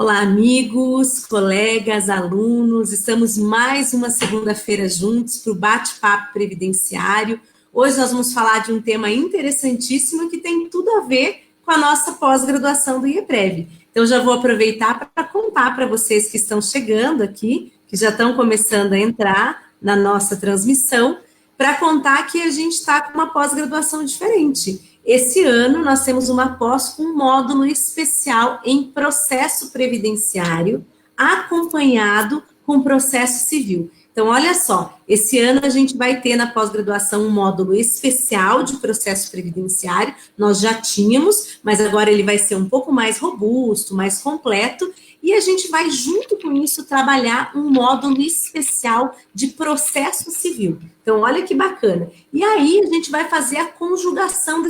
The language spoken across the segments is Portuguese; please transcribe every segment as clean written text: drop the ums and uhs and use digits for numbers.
Olá, amigos, colegas, alunos. Estamos mais uma segunda-feira juntos para o bate-papo previdenciário. Hoje nós vamos falar de um tema interessantíssimo que tem tudo a ver com a nossa pós-graduação do IEPREV. Então, já vou aproveitar para contar para vocês que estão chegando aqui, que já estão começando a entrar na nossa transmissão, para contar que a gente está com uma pós-graduação diferente. Esse ano, nós temos uma pós com um módulo especial em processo previdenciário, acompanhado com processo civil. Então, olha só, esse ano a gente vai ter na pós-graduação um módulo especial de processo previdenciário, nós já tínhamos, mas agora ele vai ser um pouco mais robusto, mais completo, e a gente vai, junto com isso, trabalhar um módulo especial de processo civil. Então, olha que bacana. E aí, a gente vai fazer a conjugação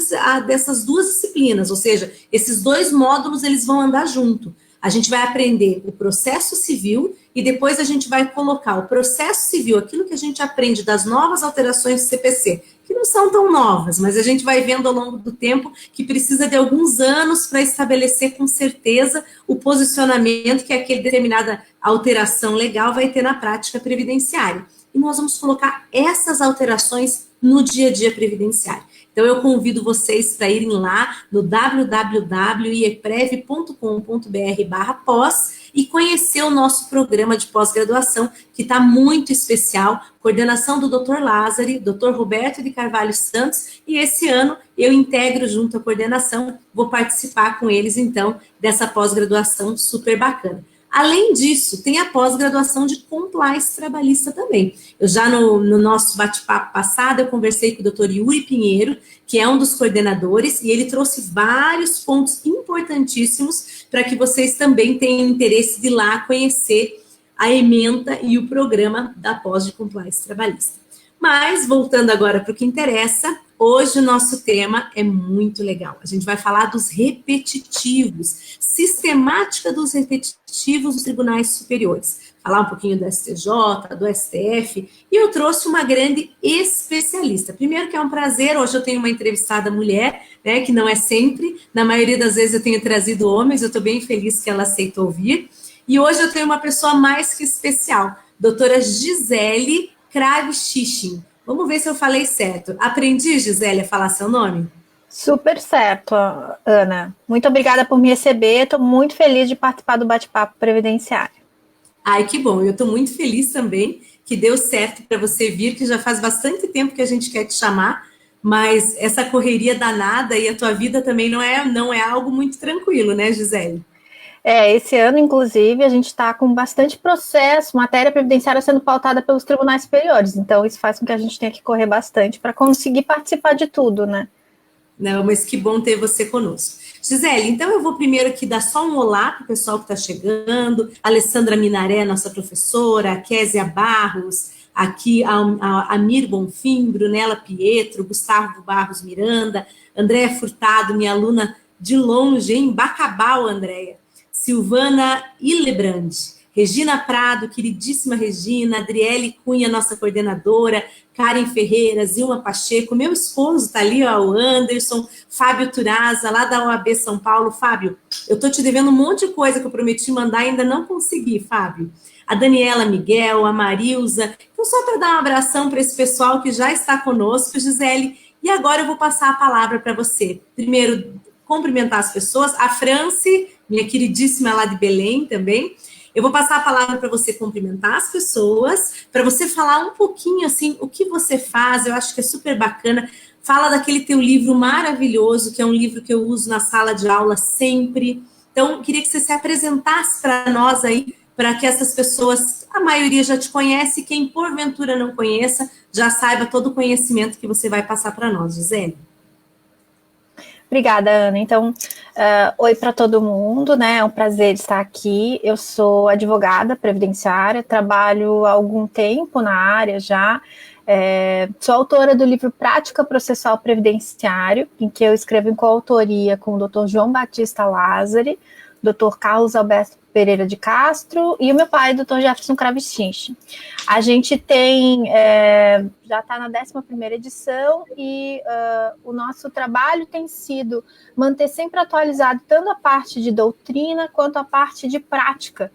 dessas duas disciplinas, ou seja, esses dois módulos, eles vão andar junto. A gente vai aprender o processo civil e depois a gente vai colocar o processo civil, aquilo que a gente aprende das novas alterações do CPC, que não são tão novas, mas a gente vai vendo ao longo do tempo que precisa de alguns anos para estabelecer com certeza o posicionamento que aquela determinada alteração legal vai ter na prática previdenciária. E nós vamos colocar essas alterações no dia a dia previdenciário. Então, eu convido vocês para irem lá no www.ieprev.com.br/pós e conhecer o nosso programa de pós-graduação, que está muito especial, coordenação do Dr. Lázari, Dr. Roberto de Carvalho Santos, e esse ano eu integro junto à coordenação, vou participar com eles, então, dessa pós-graduação super bacana. Além disso, tem a pós-graduação de compliance trabalhista também. Eu já no nosso bate-papo passado, eu conversei com o Dr. Yuri Pinheiro, que é um dos coordenadores, e ele trouxe vários pontos importantíssimos para que vocês também tenham interesse de ir lá conhecer a ementa e o programa da pós de compliance trabalhista. Mas, voltando agora para o que interessa, hoje o nosso tema é muito legal. A gente vai falar dos repetitivos, sistemática dos repetitivos dos tribunais superiores. Falar um pouquinho do STJ, do STF, e eu trouxe uma grande especialista. Primeiro que é um prazer, hoje eu tenho uma entrevistada mulher, né, que não é sempre, na maioria das vezes eu tenho trazido homens, eu estou bem feliz que ela aceitou vir. E hoje eu tenho uma pessoa mais que especial, doutora Gisele Kravchichin. Vamos ver se eu falei certo. Aprendi, Gisele, a falar seu nome? Super certo, Ana. Muito obrigada por me receber. Estou muito feliz de participar do bate-papo previdenciário. Ai, que bom. Eu estou muito feliz também que deu certo para você vir, que já faz bastante tempo que a gente quer te chamar, mas essa correria danada e a tua vida também não é algo muito tranquilo, né, Gisele? Esse ano, inclusive, a gente está com bastante processo, matéria previdenciária sendo pautada pelos tribunais superiores. Então, isso faz com que a gente tenha que correr bastante para conseguir participar de tudo, né? Não, mas que bom ter você conosco. Gisele, então eu vou primeiro aqui dar só um olá para o pessoal que está chegando. Alessandra Minaré, nossa professora, a Késia Barros, aqui a Amir Bonfim, Brunella Pietro, Gustavo Barros Miranda, Andréia Furtado, minha aluna de longe, em Bacabal, Andréia. Silvana Ilebrand, Regina Prado, queridíssima Regina, Adriele Cunha, nossa coordenadora, Karen Ferreira, Zilma Pacheco, meu esposo está ali, ó, o Anderson, Fábio Turaza, lá da OAB São Paulo. Fábio, eu estou te devendo um monte de coisa que eu prometi mandar e ainda não consegui, Fábio. A Daniela Miguel, a Marilza. Então, só para dar um abração para esse pessoal que já está conosco, Gisele. E agora eu vou passar a palavra para você. Primeiro, cumprimentar as pessoas. A Franci, minha queridíssima lá de Belém também. Eu vou passar a palavra para você cumprimentar as pessoas, para você falar um pouquinho, assim, o que você faz, eu acho que é super bacana. Fala daquele teu livro maravilhoso, que é um livro que eu uso na sala de aula sempre. Então, queria que você se apresentasse para nós aí, para que essas pessoas, a maioria já te conhece, quem porventura não conheça, já saiba todo o conhecimento que você vai passar para nós, Gisele. Obrigada, Ana. Então, oi para todo mundo, né? É um prazer estar aqui. Eu sou advogada previdenciária, trabalho há algum tempo na área já. Sou autora do livro Prática Processual Previdenciário, em que eu escrevo em coautoria com o Dr. João Batista Lázari, Dr. Carlos Alberto Pereira de Castro, e o meu pai, Dr. Jefferson Kravichinchi. A gente tem, já está na 11ª edição, e o nosso trabalho tem sido manter sempre atualizado tanto a parte de doutrina quanto a parte de prática,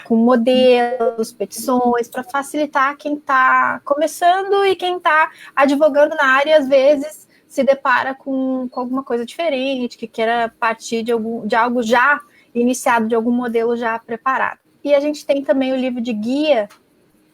com modelos, petições, para facilitar quem está começando e quem está advogando na área, às vezes se depara com alguma coisa diferente, que queira partir de algo já iniciado, de algum modelo já preparado. E a gente tem também o livro de guia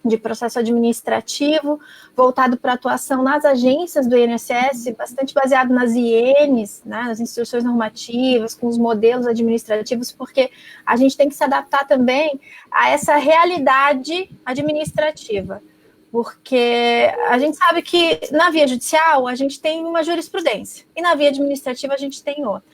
de processo administrativo, voltado para atuação nas agências do INSS, bastante baseado nas INs, né, nas instruções normativas, com os modelos administrativos, porque a gente tem que se adaptar também a essa realidade administrativa, porque a gente sabe que na via judicial a gente tem uma jurisprudência, e na via administrativa a gente tem outra.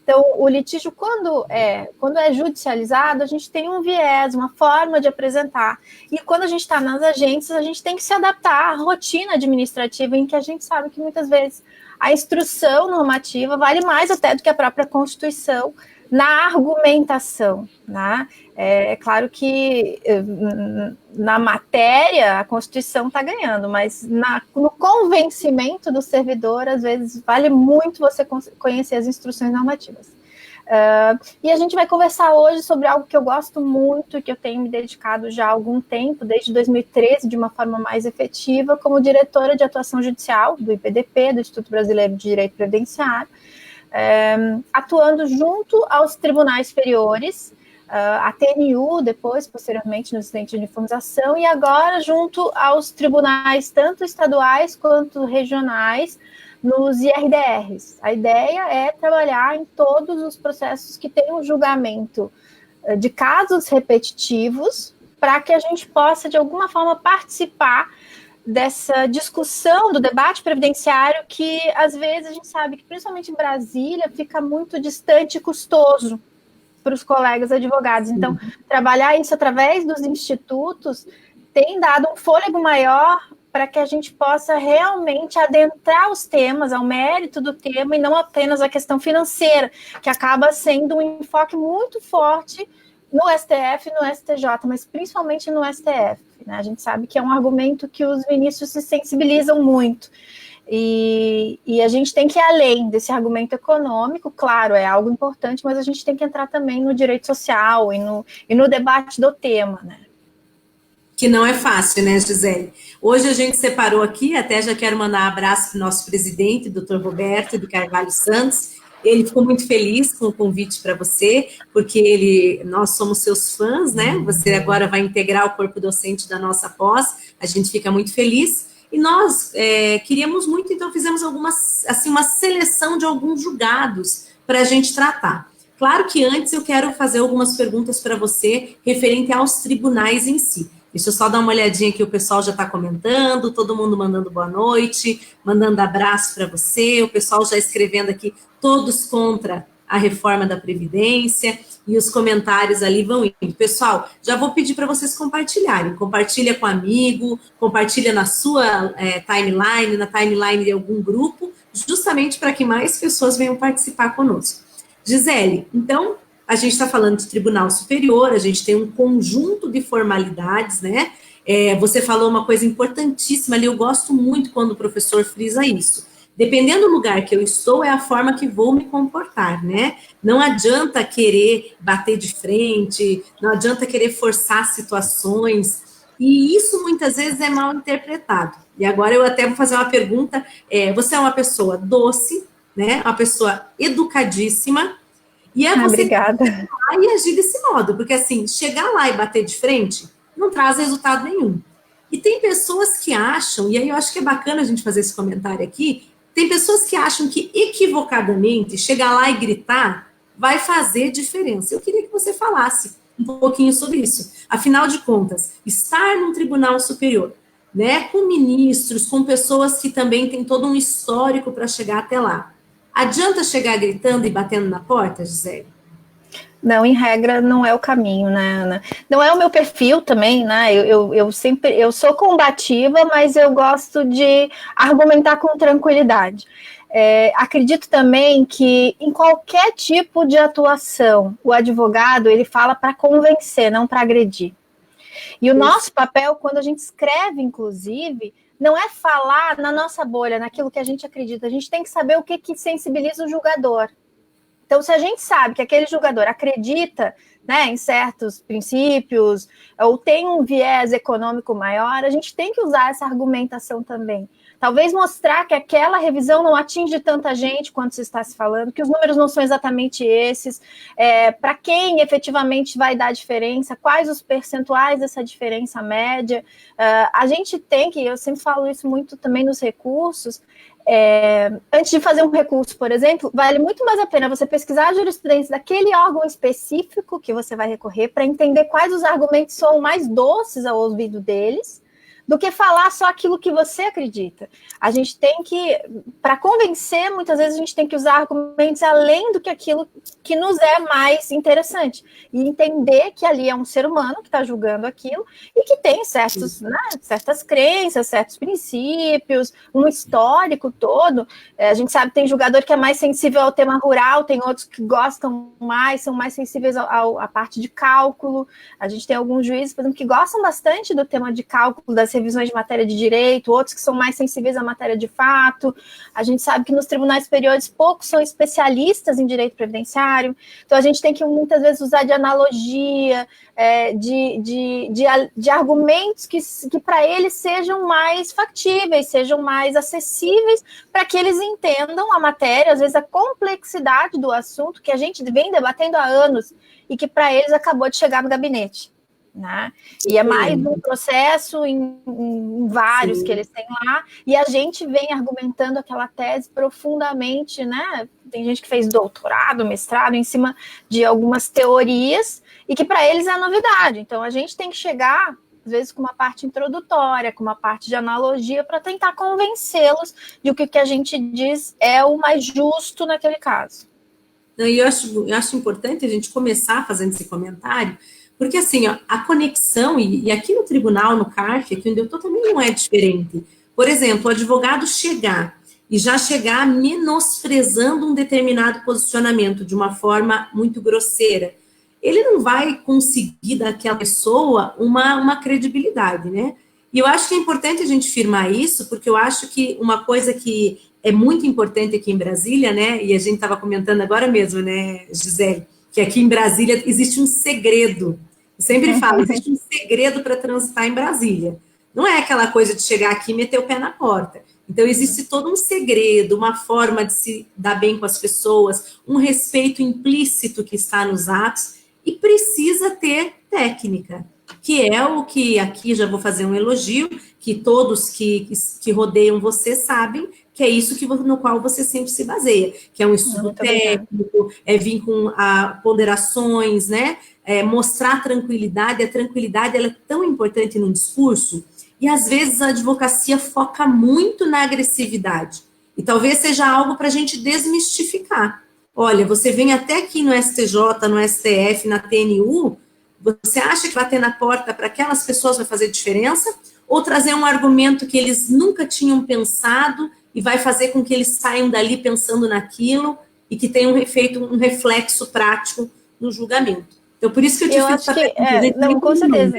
Então, o litígio, quando é judicializado, a gente tem um viés, uma forma de apresentar. E quando a gente está nas agências, a gente tem que se adaptar à rotina administrativa, em que a gente sabe que muitas vezes a instrução normativa vale mais até do que a própria Constituição na argumentação, né? É claro que na matéria a Constituição está ganhando, mas no convencimento do servidor, às vezes, vale muito você conhecer as instruções normativas. E a gente vai conversar hoje sobre algo que eu gosto muito e que eu tenho me dedicado já há algum tempo, desde 2013, de uma forma mais efetiva, como diretora de atuação judicial do IPDP, do Instituto Brasileiro de Direito Previdenciário, atuando junto aos tribunais superiores, a TNU, depois, posteriormente, no incidente de uniformização, e agora junto aos tribunais, tanto estaduais quanto regionais, nos IRDRs. A ideia é trabalhar em todos os processos que têm um julgamento de casos repetitivos, para que a gente possa, de alguma forma, participar dessa discussão do debate previdenciário que, às vezes, a gente sabe que, principalmente em Brasília, fica muito distante e custoso para os colegas advogados. Então, trabalhar isso através dos institutos tem dado um fôlego maior para que a gente possa realmente adentrar os temas, ao mérito do tema, e não apenas a questão financeira, que acaba sendo um enfoque muito forte no STF e no STJ, mas principalmente no STF. Né? A gente sabe que é um argumento que os ministros se sensibilizam muito. E a gente tem que ir além desse argumento econômico, claro, é algo importante, mas a gente tem que entrar também no direito social e no debate do tema, né? Que não é fácil, né, Gisele? Hoje a gente separou aqui, até já quero mandar um abraço para o nosso presidente, doutor Roberto de Carvalho Santos. Ele ficou muito feliz com o convite para você, porque nós somos seus fãs, né? Você agora vai integrar o corpo docente da nossa pós, a gente fica muito feliz. E nós queríamos muito, então fizemos uma seleção de alguns julgados para a gente tratar. Claro que antes eu quero fazer algumas perguntas para você referente aos tribunais em si. Deixa eu só dar uma olhadinha aqui, o pessoal já está comentando, todo mundo mandando boa noite, mandando abraço para você, o pessoal já escrevendo aqui, todos contra a reforma da Previdência, e os comentários ali vão indo. Pessoal, já vou pedir para vocês compartilharem, compartilha com amigo, compartilha na sua timeline, na timeline de algum grupo, justamente para que mais pessoas venham participar conosco. Gisele, então, a gente está falando de Tribunal Superior, a gente tem um conjunto de formalidades, né? Você falou uma coisa importantíssima ali, eu gosto muito quando o professor frisa isso. Dependendo do lugar que eu estou, é a forma que vou me comportar, né? Não adianta querer bater de frente, não adianta querer forçar situações, e isso muitas vezes é mal interpretado. E agora eu até vou fazer uma pergunta, você é uma pessoa doce, né? Uma pessoa educadíssima, e você Obrigada. E agir desse modo, porque assim, chegar lá e bater de frente não traz resultado nenhum. E tem pessoas que acham, e aí eu acho que é bacana a gente fazer esse comentário aqui, tem pessoas que acham que equivocadamente chegar lá e gritar vai fazer diferença. Eu queria que você falasse um pouquinho sobre isso. Afinal de contas, estar num tribunal superior, né, com ministros, com pessoas que também têm todo um histórico para chegar até lá. Adianta chegar gritando e batendo na porta, Gisele? Não, em regra, não é o caminho, né, Ana? Não é o meu perfil também, né? Eu sou combativa, mas eu gosto de argumentar com tranquilidade. Acredito também que em qualquer tipo de atuação, o advogado ele fala para convencer, não para agredir. E o nosso papel, quando a gente escreve, inclusive, não é falar na nossa bolha, naquilo que a gente acredita. A gente tem que saber o que sensibiliza o julgador. Então, se a gente sabe que aquele julgador acredita, né, em certos princípios, ou tem um viés econômico maior, a gente tem que usar essa argumentação também. Talvez mostrar que aquela revisão não atinge tanta gente quanto se está se falando, que os números não são exatamente esses, para quem efetivamente vai dar diferença, quais os percentuais dessa diferença média. A gente tem que, eu sempre falo isso muito também nos recursos, antes de fazer um recurso, por exemplo, vale muito mais a pena você pesquisar a jurisprudência daquele órgão específico que você vai recorrer para entender quais os argumentos são mais doces ao ouvido deles, do que falar só aquilo que você acredita. A gente tem que, para convencer, muitas vezes a gente tem que usar argumentos além do que aquilo que nos é mais interessante. E entender que ali é um ser humano que está julgando aquilo e que tem certas crenças, certos princípios, um histórico todo. A gente sabe que tem julgador que é mais sensível ao tema rural, tem outros que gostam mais, são mais sensíveis à parte de cálculo. A gente tem alguns juízes, por exemplo, que gostam bastante do tema de cálculo, das revisões de matéria de direito, outros que são mais sensíveis à matéria de fato. A gente sabe que nos tribunais superiores poucos são especialistas em direito previdenciário, então a gente tem que muitas vezes usar de analogia, de argumentos que para eles sejam mais factíveis, sejam mais acessíveis, para que eles entendam a matéria, às vezes a complexidade do assunto que a gente vem debatendo há anos e que para eles acabou de chegar no gabinete. Né? E é mais um processo em vários Sim. que eles têm lá, e a gente vem argumentando aquela tese profundamente, né? Tem gente que fez doutorado, mestrado em cima de algumas teorias, e que para eles é novidade. Então a gente tem que chegar, às vezes, com uma parte introdutória, com uma parte de analogia, para tentar convencê-los de que o que a gente diz é o mais justo naquele caso. E eu acho importante a gente começar fazendo esse comentário, porque, assim, ó, a conexão, e aqui no tribunal, no CARF, aqui onde eu estou, também não é diferente. Por exemplo, o advogado chegar menosprezando um determinado posicionamento de uma forma muito grosseira, ele não vai conseguir daquela pessoa uma credibilidade, né? E eu acho que é importante a gente firmar isso, porque eu acho que uma coisa que é muito importante aqui em Brasília, né? E a gente estava comentando agora mesmo, né, Gisele, que aqui em Brasília existe um segredo. Eu sempre falo, existe um segredo para transitar em Brasília. Não é aquela coisa de chegar aqui e meter o pé na porta. Então, existe todo um segredo, uma forma de se dar bem com as pessoas, um respeito implícito que está nos atos, e precisa ter técnica, que é o que aqui já vou fazer um elogio, que todos que rodeiam você sabem, que é isso no qual você sempre se baseia, que é um estudo técnico, vir com ponderações, né? Mostrar tranquilidade. A tranquilidade ela é tão importante num discurso, e às vezes a advocacia foca muito na agressividade, e talvez seja algo para a gente desmistificar. Olha, você vem até aqui no STJ, no STF, na TNU, você acha que bater na porta para aquelas pessoas vai fazer diferença? Ou trazer um argumento que eles nunca tinham pensado e vai fazer com que eles saiam dali pensando naquilo e que tenha um reflexo prático no julgamento? Então, por isso que eu te fiz essa pergunta. Não, com certeza.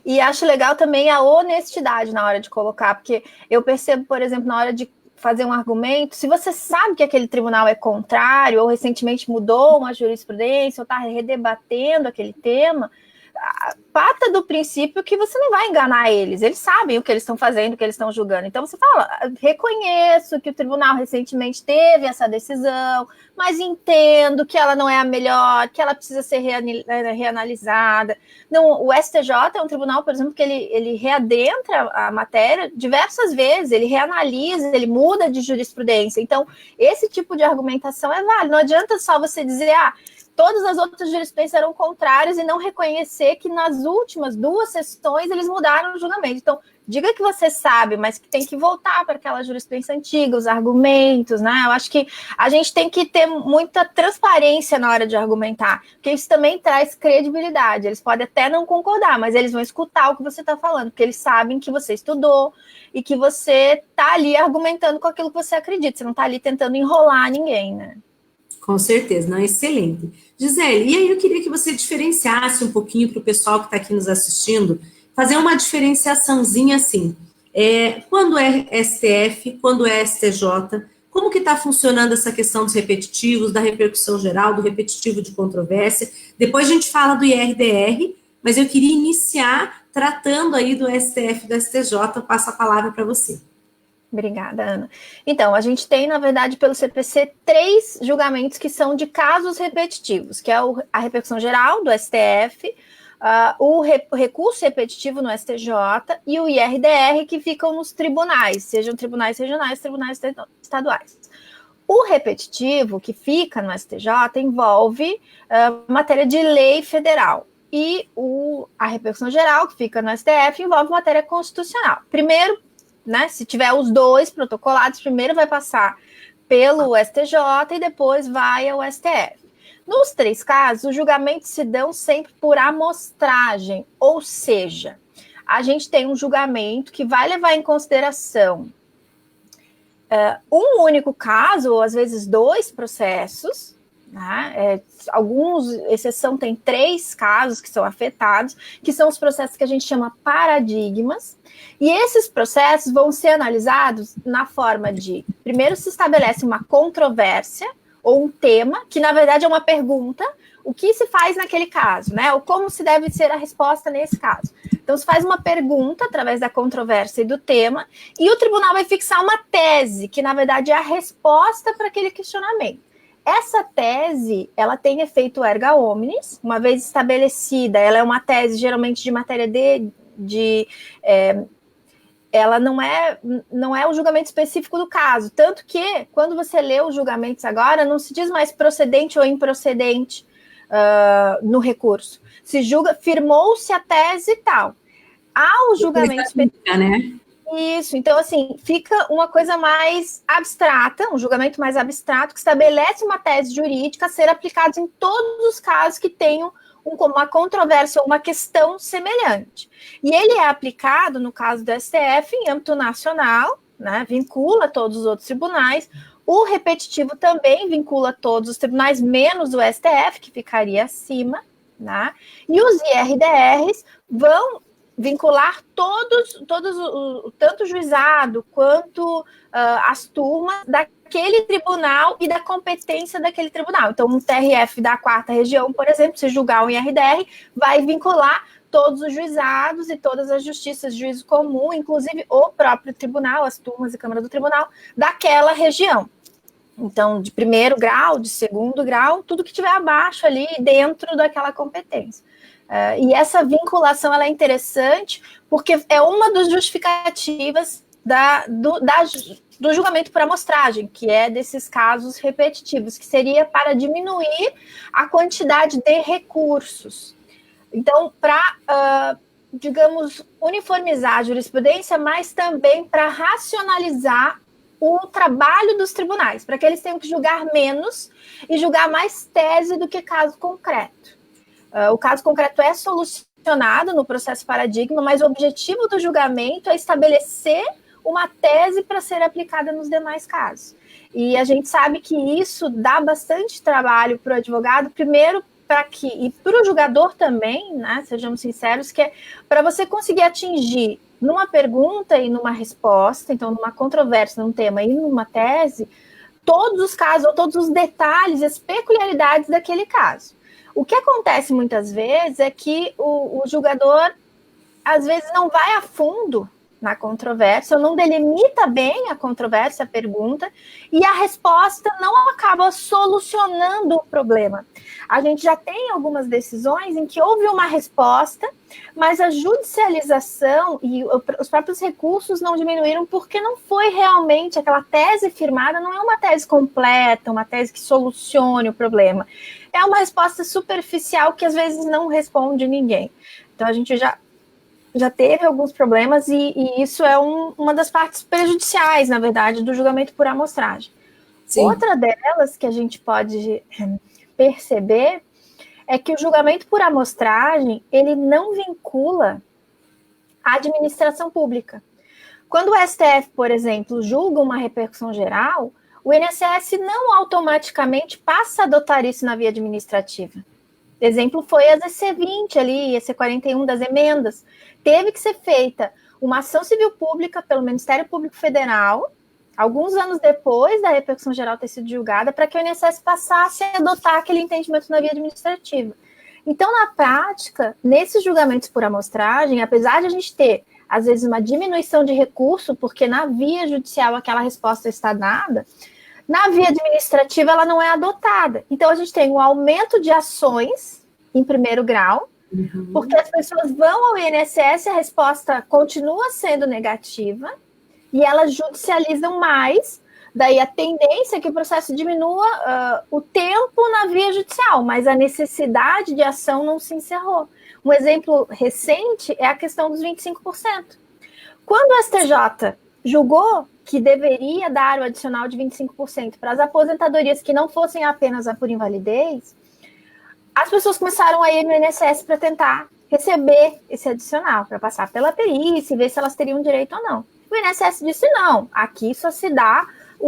E acho legal também a honestidade na hora de colocar, porque eu percebo, por exemplo, na hora de fazer um argumento, se você sabe que aquele tribunal é contrário, ou recentemente mudou uma jurisprudência, ou está redebatendo aquele tema, parta do princípio que você não vai enganar eles sabem o que eles estão fazendo, o que eles estão julgando. Então você fala, reconheço que o tribunal recentemente teve essa decisão, mas entendo que ela não é a melhor, que ela precisa ser reanalisada. Não, o STJ é um tribunal, por exemplo, que ele readentra a matéria diversas vezes, ele reanalisa, ele muda de jurisprudência. Então, esse tipo de argumentação é válido. Não adianta só você dizer, todas as outras jurisprudências eram contrárias e não reconhecer que nas últimas 2 sessões eles mudaram o julgamento. Então, Diga que você sabe, mas que tem que voltar para aquela jurisprudência antiga, os argumentos, né? Eu acho que a gente tem que ter muita transparência na hora de argumentar, porque isso também traz credibilidade. Eles podem até não concordar, mas eles vão escutar o que você está falando, porque eles sabem que você estudou e que você está ali argumentando com aquilo que você acredita. Você não está ali tentando enrolar ninguém, né? Com certeza, não, excelente. Gisele, e aí eu queria que você diferenciasse um pouquinho para o pessoal que está aqui nos assistindo, fazer uma diferenciaçãozinha assim, quando é STF, quando é STJ, como que está funcionando essa questão dos repetitivos, da repercussão geral, do repetitivo de controvérsia. Depois a gente fala do IRDR, mas eu queria iniciar tratando aí do STF e do STJ, eu passo a palavra para você. Obrigada, Ana. Então, a gente tem, na verdade, pelo CPC, 3 julgamentos que são de casos repetitivos, que é a repercussão geral do STF, o recurso repetitivo no STJ e o IRDR, que ficam nos tribunais, sejam tribunais regionais, tribunais estaduais. O repetitivo, que fica no STJ, envolve matéria de lei federal. E a repercussão geral, que fica no STF, envolve matéria constitucional. Primeiro, né, se tiver os dois protocolados, primeiro vai passar pelo STJ e depois vai ao STF. Nos 3 casos, os julgamentos se dão sempre por amostragem, ou seja, a gente tem um julgamento que vai levar em consideração um único caso, ou às vezes 2 processos, né? Alguns, exceção, tem 3 casos que são afetados, que são os processos que a gente chama paradigmas, e esses processos vão ser analisados na forma de, primeiro se estabelece uma controvérsia, ou um tema, que na verdade é uma pergunta, o que se faz naquele caso, né? Ou como se deve ser a resposta nesse caso. Então, se faz uma pergunta através da controvérsia e do tema, e o tribunal vai fixar uma tese, que na verdade é a resposta para aquele questionamento. Essa tese, ela tem efeito erga omnes, uma vez estabelecida, ela é uma tese geralmente de matéria ela não é o julgamento específico do caso, tanto que, quando você lê os julgamentos agora, não se diz mais procedente ou improcedente no recurso. Se julga, firmou-se a tese e tal. Há o julgamento específico, né? Isso, então, assim, fica uma coisa mais abstrata, um julgamento mais abstrato, que estabelece uma tese jurídica a ser aplicada em todos os casos que tenham uma controvérsia ou uma questão semelhante. E ele é aplicado, no caso do STF, em âmbito nacional, né, vincula todos os outros tribunais. O repetitivo também vincula todos os tribunais, menos o STF, que ficaria acima, né? E os IRDRs vão vincular todos tanto o juizado quanto as turmas daquele tribunal e da competência daquele tribunal. Então, um TRF da 4ª região, por exemplo, se julgar um IRDR, vai vincular todos os juizados e todas as justiças de juízo comum, inclusive o próprio tribunal, as turmas e câmara do tribunal daquela região. Então, de 1º grau, de 2º grau, tudo que tiver abaixo ali dentro daquela competência. E essa vinculação ela é interessante porque é uma das justificativas do julgamento por amostragem, que é desses casos repetitivos, que seria para diminuir a quantidade de recursos. Então, para, digamos, uniformizar a jurisprudência, mas também para racionalizar o trabalho dos tribunais, para que eles tenham que julgar menos e julgar mais tese do que caso concreto. O caso concreto é solucionado no processo paradigma, mas o objetivo do julgamento é estabelecer uma tese para ser aplicada nos demais casos. E a gente sabe que isso dá bastante trabalho para o advogado, primeiro e para o julgador também, né, sejamos sinceros, que é para você conseguir atingir numa pergunta e numa resposta, então numa controvérsia, num tema e numa tese, todos os casos, ou todos os detalhes, as peculiaridades daquele caso. O que acontece muitas vezes é que o julgador, às vezes, não vai a fundo na controvérsia, ou não delimita bem a controvérsia, a pergunta, e a resposta não acaba solucionando o problema. A gente já tem algumas decisões em que houve uma resposta, mas a judicialização e os próprios recursos não diminuíram porque não foi realmente aquela tese firmada, não é uma tese completa, uma tese que solucione o problema. É uma resposta superficial que às vezes não responde ninguém. Então a gente já já teve alguns problemas e isso é uma das partes prejudiciais, na verdade, do julgamento por amostragem. Sim. Outra delas que a gente pode perceber é que o julgamento por amostragem, ele não vincula a administração pública. Quando o STF, por exemplo, julga uma repercussão geral, o INSS não automaticamente passa a adotar isso na via administrativa. Exemplo foi a EC20 ali, EC41 das emendas. Teve que ser feita uma ação civil pública pelo Ministério Público Federal, alguns anos depois da repercussão geral ter sido julgada, para que o INSS passasse a adotar aquele entendimento na via administrativa. Então, na prática, nesses julgamentos por amostragem, apesar de a gente ter, às vezes, uma diminuição de recurso, porque na via judicial aquela resposta está dada, na via administrativa ela não é adotada. Então, a gente tem um aumento de ações em primeiro grau, porque as pessoas vão ao INSS, a resposta continua sendo negativa, e elas judicializam mais, daí a tendência é que o processo diminua o tempo na via judicial, mas a necessidade de ação não se encerrou. Um exemplo recente é a questão dos 25%. Quando o STJ julgou que deveria dar o adicional de 25% para as aposentadorias que não fossem apenas a por invalidez, as pessoas começaram a ir no INSS para tentar receber esse adicional, para passar pela perícia e ver se elas teriam direito ou não. O INSS disse não, aqui só se dá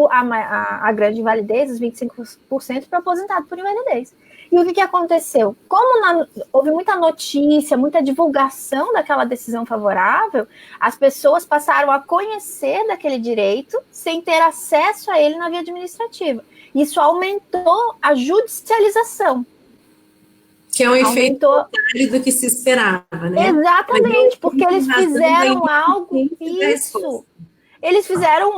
a grande invalidez, os 25% para aposentado por invalidez. E o que aconteceu? Como houve muita notícia, muita divulgação daquela decisão favorável, as pessoas passaram a conhecer daquele direito sem ter acesso a ele na via administrativa. Isso aumentou a judicialização. Que é um efeito contrário do que se esperava, né? Exatamente, porque eles fizeram algo, isso. Eles fizeram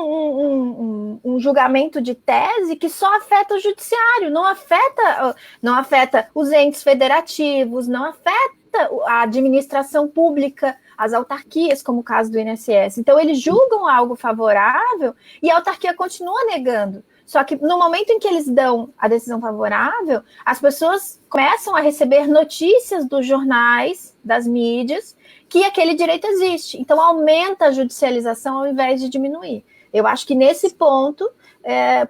um julgamento de tese que só afeta o judiciário, não afeta os entes federativos, não afeta a administração pública, as autarquias, como o caso do INSS. Então, eles julgam algo favorável e a autarquia continua negando. Só que no momento em que eles dão a decisão favorável, as pessoas começam a receber notícias dos jornais, das mídias, que aquele direito existe. Então, aumenta a judicialização ao invés de diminuir. Eu acho que nesse ponto,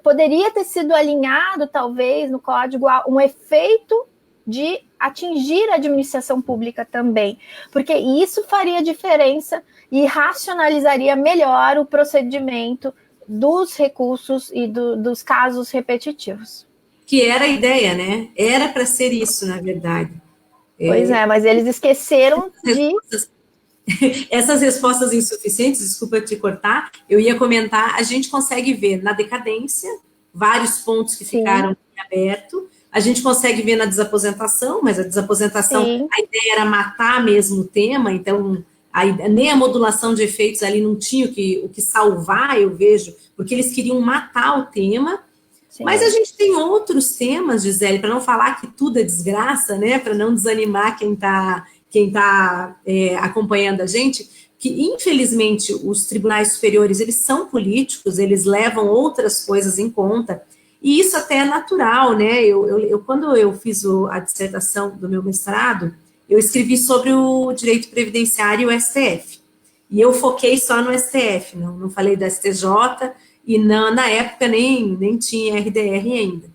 poderia ter sido alinhado, talvez, no código, um efeito de atingir a administração pública também, porque isso faria diferença e racionalizaria melhor o procedimento dos recursos e dos casos repetitivos. Que era a ideia, né? Era para ser isso, na verdade. Pois mas eles esqueceram Essas respostas insuficientes, desculpa te cortar, eu ia comentar, a gente consegue ver na decadência vários pontos que ficaram abertos, a gente consegue ver na desaposentação, mas a desaposentação, a ideia era matar mesmo o tema, então nem a modulação de efeitos ali não tinha o que salvar, eu vejo, porque eles queriam matar o tema. Sim. Mas a gente tem outros temas, Gisele, para não falar que tudo é desgraça, né? Para não desanimar quem tá acompanhando a gente, que infelizmente os tribunais superiores, eles são políticos, eles levam outras coisas em conta, e isso até é natural, né? Quando eu fiz a dissertação do meu mestrado, eu escrevi sobre o direito previdenciário e o STF, e eu foquei só no STF, não falei da STJ, e na época nem tinha RDR ainda.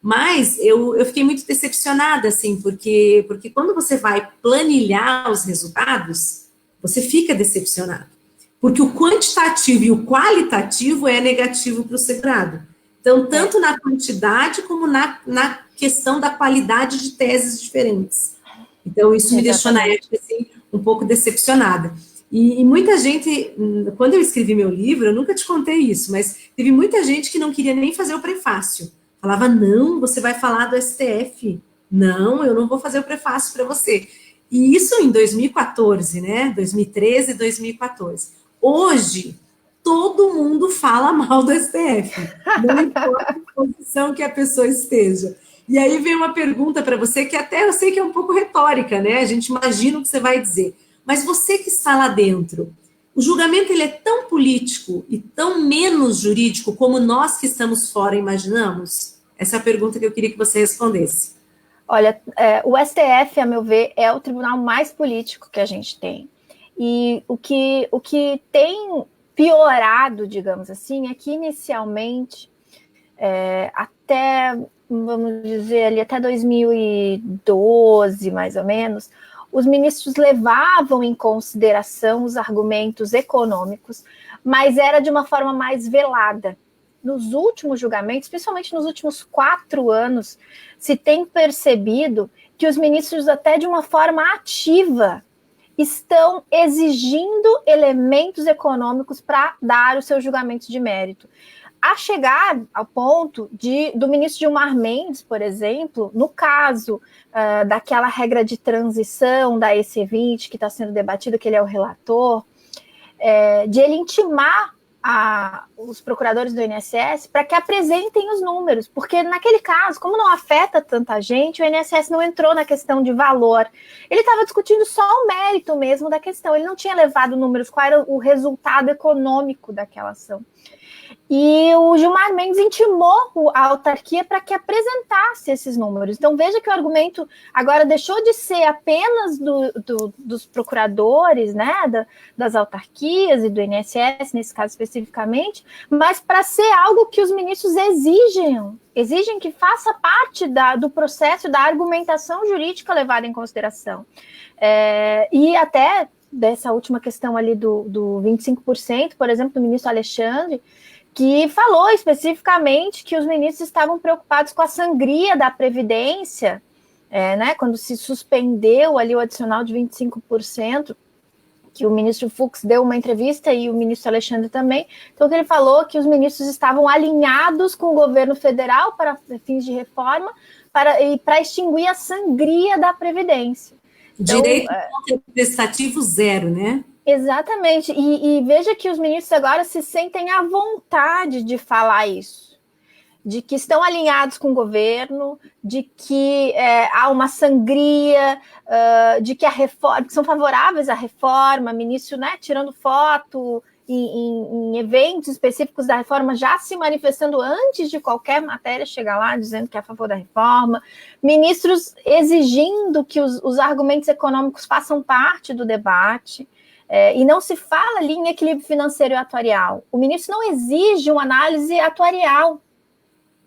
Mas eu fiquei muito decepcionada, assim, porque quando você vai planilhar os resultados, você fica decepcionado. Porque o quantitativo e o qualitativo é negativo para o segurado. Então, tanto na quantidade como na questão da qualidade de teses diferentes. Então, isso me deixou, na época, assim, um pouco decepcionada. E muita gente, quando eu escrevi meu livro, eu nunca te contei isso, mas teve muita gente que não queria nem fazer o prefácio. Falava, não, você vai falar do STF. Não, eu não vou fazer o prefácio para você. E isso em 2014, né? 2013 e 2014. Hoje, todo mundo fala mal do STF. Não importa a posição que a pessoa esteja. E aí vem uma pergunta para você, que até eu sei que é um pouco retórica, né? A gente imagina o que você vai dizer. Mas você que está lá dentro, o julgamento ele é tão político e tão menos jurídico como nós que estamos fora imaginamos? Essa é a pergunta que eu queria que você respondesse. Olha, o STF, a meu ver, é o tribunal mais político que a gente tem. E o que tem piorado, digamos assim, é que inicialmente, até, vamos dizer, ali até 2012, mais ou menos, os ministros levavam em consideração os argumentos econômicos, mas era de uma forma mais velada. Nos últimos julgamentos, principalmente nos últimos 4 anos, se tem percebido que os ministros, até de uma forma ativa, estão exigindo elementos econômicos para dar os seus julgamentos de mérito. A chegar ao ponto do ministro Gilmar Mendes, por exemplo, no caso daquela regra de transição da EC20, que está sendo debatida, que ele é o relator, de ele intimar os procuradores do INSS para que apresentem os números, porque naquele caso, como não afeta tanta gente, o INSS não entrou na questão de valor. Ele estava discutindo só o mérito mesmo da questão, ele não tinha levado números, qual era o resultado econômico daquela ação. E o Gilmar Mendes intimou a autarquia para que apresentasse esses números. Então, veja que o argumento agora deixou de ser apenas dos procuradores, né, das autarquias e do INSS, nesse caso especificamente, mas para ser algo que os ministros exigem que faça parte do processo da argumentação jurídica levada em consideração. E até dessa última questão ali do 25%, por exemplo, do ministro Alexandre, que falou especificamente que os ministros estavam preocupados com a sangria da Previdência, né, quando se suspendeu ali o adicional de 25%, que o ministro Fux deu uma entrevista e o ministro Alexandre também. Então, ele falou que os ministros estavam alinhados com o governo federal para fins de reforma para extinguir a sangria da Previdência. Então, direito prestativo zero, né? Exatamente, e veja que os ministros agora se sentem à vontade de falar isso, de que estão alinhados com o governo, de que há uma sangria, de que a reforma, que são favoráveis à reforma, ministro, né, tirando foto em eventos específicos da reforma, já se manifestando antes de qualquer matéria chegar lá, dizendo que é a favor da reforma, ministros exigindo que os argumentos econômicos façam parte do debate. E não se fala ali em equilíbrio financeiro e atuarial. O ministro não exige uma análise atuarial.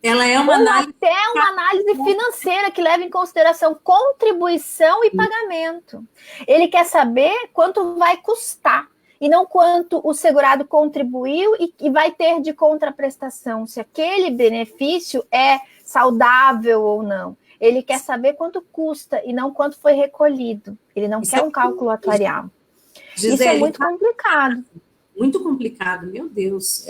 Ela é uma análise... até uma análise financeira que leva em consideração contribuição e pagamento. Ele quer saber quanto vai custar, e não quanto o segurado contribuiu e vai ter de contraprestação, se aquele benefício é saudável ou não. Ele quer saber quanto custa e não quanto foi recolhido. Ele não quer um cálculo atuarial. Gisele, isso é muito complicado. Muito complicado, meu Deus.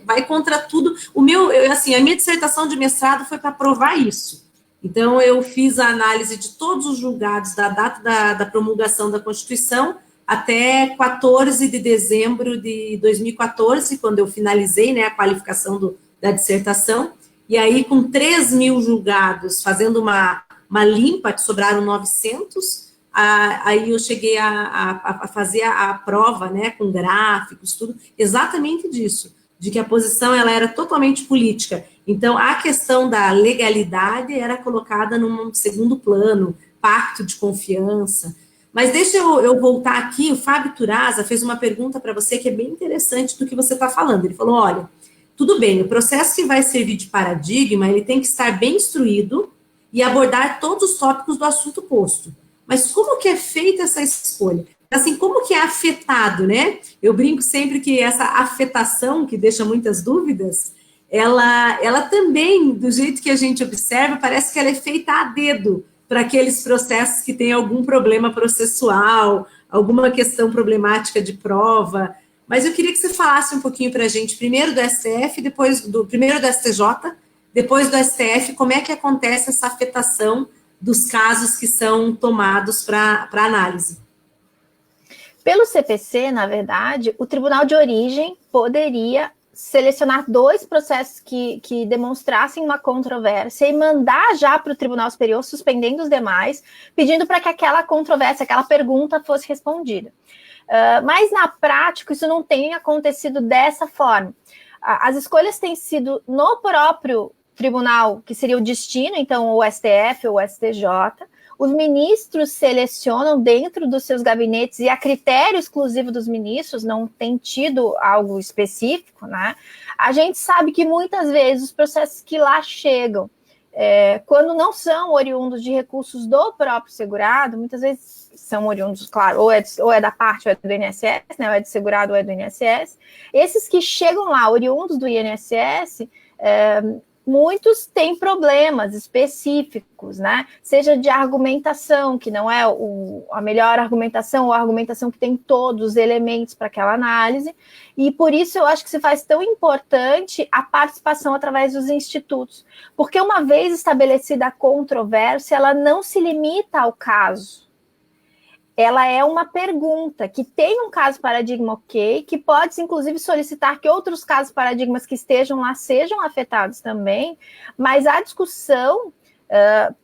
Vai contra tudo. A minha dissertação de mestrado foi para provar isso. Então, eu fiz a análise de todos os julgados da data da promulgação da Constituição até 14 de dezembro de 2014, quando eu finalizei, né, a qualificação da dissertação. E aí, com 3.000 julgados, fazendo uma limpa, que sobraram 900, aí eu cheguei a fazer a prova, né, com gráficos, tudo, exatamente disso, de que a posição ela era totalmente política. Então, a questão da legalidade era colocada num segundo plano, pacto de confiança. Mas deixa eu voltar aqui, o Fábio Turaza fez uma pergunta para você que é bem interessante do que você está falando. Ele falou, olha, tudo bem, o processo que vai servir de paradigma, ele tem que estar bem instruído e abordar todos os tópicos do assunto posto. Mas como que é feita essa escolha? Assim, como que é afetado, né? Eu brinco sempre que essa afetação, que deixa muitas dúvidas, ela também, do jeito que a gente observa, parece que ela é feita a dedo para aqueles processos que têm algum problema processual, alguma questão problemática de prova. Mas eu queria que você falasse um pouquinho para a gente, primeiro do STF, primeiro do STJ, depois do STF, como é que acontece essa afetação dos casos que são tomados para análise. Pelo CPC, na verdade, o tribunal de origem poderia selecionar 2 processos que demonstrassem uma controvérsia e mandar já para o Tribunal Superior, suspendendo os demais, pedindo para que aquela controvérsia, aquela pergunta fosse respondida. Mas, na prática, isso não tem acontecido dessa forma. As escolhas têm sido no próprio tribunal, que seria o destino, então o STF ou o STJ. os ministros selecionam dentro dos seus gabinetes e a critério exclusivo dos ministros, não tem tido algo específico, né? A gente sabe que muitas vezes os processos que lá chegam, quando não são oriundos de recursos do próprio segurado, muitas vezes são oriundos, claro, ou é da parte ou é do INSS, né, ou é do segurado ou é do INSS. Esses que chegam lá, oriundos do INSS, muitos têm problemas específicos, né? Seja de argumentação, que não é a melhor argumentação, ou a argumentação que tem todos os elementos para aquela análise, e por isso eu acho que se faz tão importante a participação através dos institutos, porque uma vez estabelecida a controvérsia, ela não se limita ao caso. Ela é uma pergunta que tem um caso paradigma ok, que pode, inclusive, solicitar que outros casos paradigmas que estejam lá sejam afetados também, mas a discussão,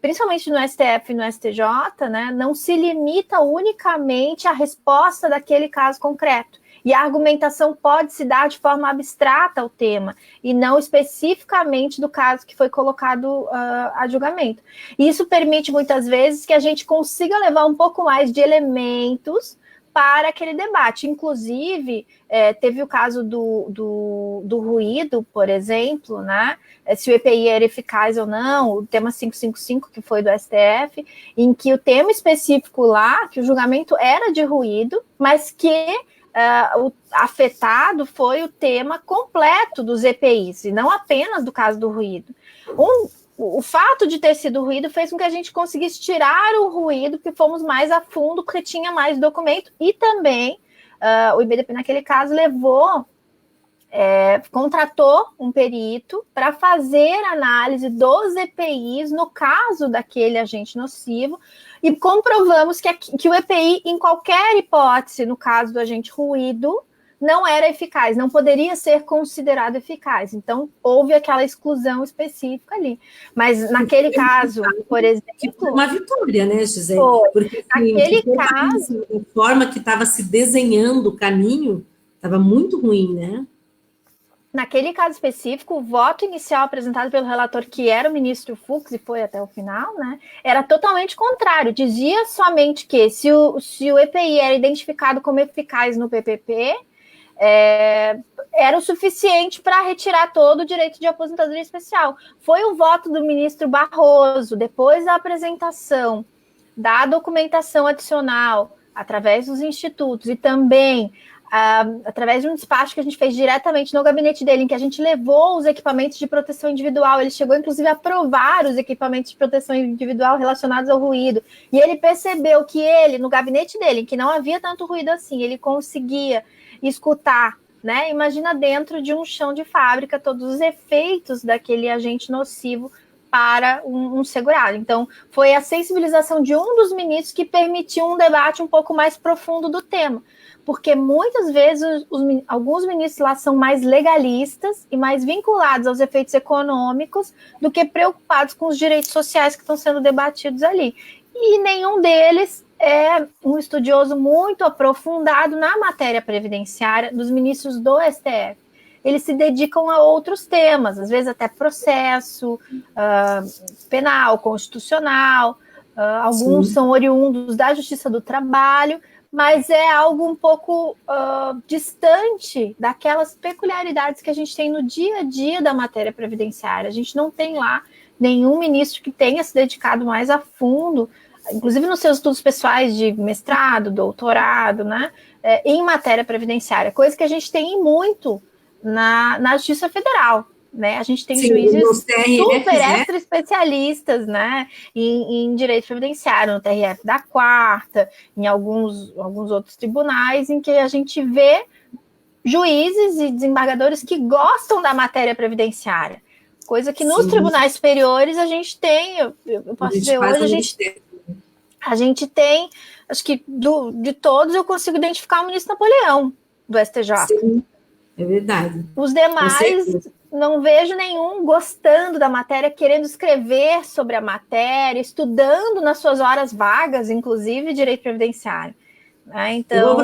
principalmente no STF e no STJ, né, não se limita unicamente à resposta daquele caso concreto. E a argumentação pode se dar de forma abstrata ao tema, e não especificamente do caso que foi colocado a julgamento. E isso permite, muitas vezes, que a gente consiga levar um pouco mais de elementos para aquele debate. Inclusive, teve o caso do ruído, por exemplo, né? Se o EPI era eficaz ou não, o tema 555, que foi do STF, em que o tema específico lá, que o julgamento era de ruído, mas que o afetado foi o tema completo dos EPIs, e não apenas do caso do ruído. O fato de ter sido ruído fez com que a gente conseguisse tirar o ruído, porque fomos mais a fundo, porque tinha mais documento, e também o IBDP, naquele caso, contratou um perito para fazer análise dos EPIs no caso daquele agente nocivo, e comprovamos que o EPI, em qualquer hipótese, no caso do agente ruído, não era eficaz, não poderia ser considerado eficaz. Então, houve aquela exclusão específica ali. Mas naquele caso, por exemplo... Uma vitória, né, Gisele? Porque naquele caso... A forma que estava se desenhando o caminho estava muito ruim, né? Naquele caso específico, o voto inicial apresentado pelo relator, que era o ministro Fux, e foi até o final, né, era totalmente contrário. Dizia somente que se o EPI era identificado como eficaz no PPP, era o suficiente para retirar todo o direito de aposentadoria especial. Foi o voto do ministro Barroso, depois da apresentação da documentação adicional, através dos institutos, e também através de um despacho que a gente fez diretamente no gabinete dele, em que a gente levou os equipamentos de proteção individual. Ele chegou, inclusive, a aprovar os equipamentos de proteção individual relacionados ao ruído. E ele percebeu que ele, no gabinete dele, em que não havia tanto ruído assim, ele conseguia escutar, né? Imagina dentro de um chão de fábrica todos os efeitos daquele agente nocivo para um segurado. Então, foi a sensibilização de um dos ministros que permitiu um debate um pouco mais profundo do tema, porque muitas vezes alguns ministros lá são mais legalistas e mais vinculados aos efeitos econômicos do que preocupados com os direitos sociais que estão sendo debatidos ali. E nenhum deles é um estudioso muito aprofundado na matéria previdenciária dos ministros do STF. Eles se dedicam a outros temas, às vezes até processo penal, constitucional, alguns Sim. são oriundos da Justiça do Trabalho, mas é algo um pouco distante daquelas peculiaridades que a gente tem no dia a dia da matéria previdenciária. A gente não tem lá nenhum ministro que tenha se dedicado mais a fundo, inclusive nos seus estudos pessoais de mestrado, doutorado, né, em matéria previdenciária, coisa que a gente tem muito na Justiça Federal. Né? A gente tem Sim, juízes super extra especialistas, né, em direito previdenciário, no TRF da Quarta, em alguns outros tribunais, em que a gente vê juízes e desembargadores que gostam da matéria previdenciária, coisa que nos Sim. tribunais superiores a gente tem, eu posso dizer hoje, a gente tem, acho que de todos eu consigo identificar o ministro Napoleão, do STJ. Sim, é verdade. Os demais... Não vejo nenhum gostando da matéria, querendo escrever sobre a matéria, estudando nas suas horas vagas, inclusive, direito previdenciário. Então... Eu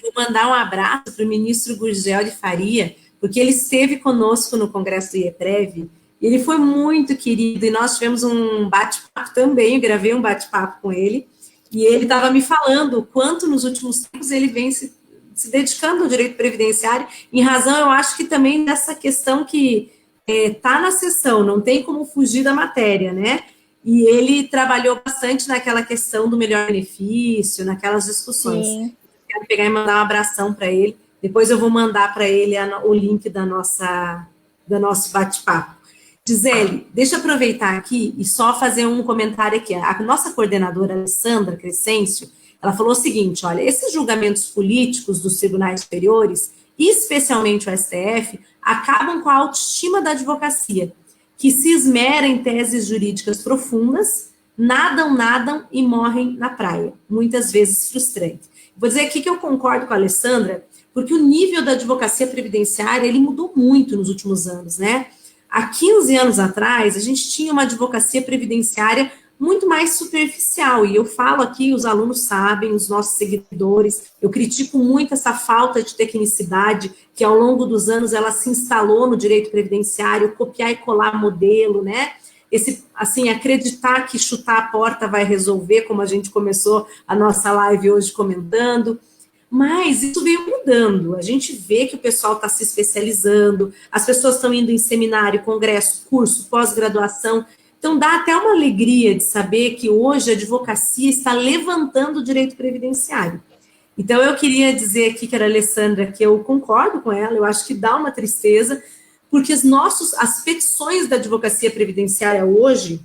vou mandar um abraço para o ministro Gurgel de Faria, porque ele esteve conosco no Congresso do IEPREV, Ele foi muito querido e nós tivemos um bate-papo também, eu gravei um bate-papo com ele, e ele estava me falando o quanto nos últimos tempos ele vem se dedicando ao direito previdenciário, em razão, eu acho que também dessa questão que está na sessão, não tem como fugir da matéria, né? E ele trabalhou bastante naquela questão do melhor benefício, naquelas discussões. Sim. Quero pegar e mandar um abração para ele. Depois eu vou mandar para ele o link do nosso bate-papo. Gisele, deixa eu aproveitar aqui e só fazer um comentário aqui. A nossa coordenadora, Alessandra Crescêncio, ela falou o seguinte, olha, esses julgamentos políticos dos tribunais superiores, especialmente o STF, acabam com a autoestima da advocacia, que se esmera em teses jurídicas profundas, nadam e morrem na praia, muitas vezes frustrante. Vou dizer aqui que eu concordo com a Alessandra, porque o nível da advocacia previdenciária, ele mudou muito nos últimos anos, né? Há 15 anos atrás, a gente tinha uma advocacia previdenciária muito mais superficial, e eu falo aqui, os alunos sabem, os nossos seguidores, eu critico muito essa falta de tecnicidade que ao longo dos anos ela se instalou no direito previdenciário, copiar e colar modelo, né? Esse, assim, acreditar que chutar a porta vai resolver, como a gente começou a nossa live hoje comentando, mas isso veio mudando, a gente vê que o pessoal está se especializando, as pessoas estão indo em seminário, congresso, curso, pós-graduação. Então, dá até uma alegria de saber que hoje a advocacia está levantando o direito previdenciário. Então, eu queria dizer aqui, que era a Alessandra, que eu concordo com ela, eu acho que dá uma tristeza, porque as petições da advocacia previdenciária hoje,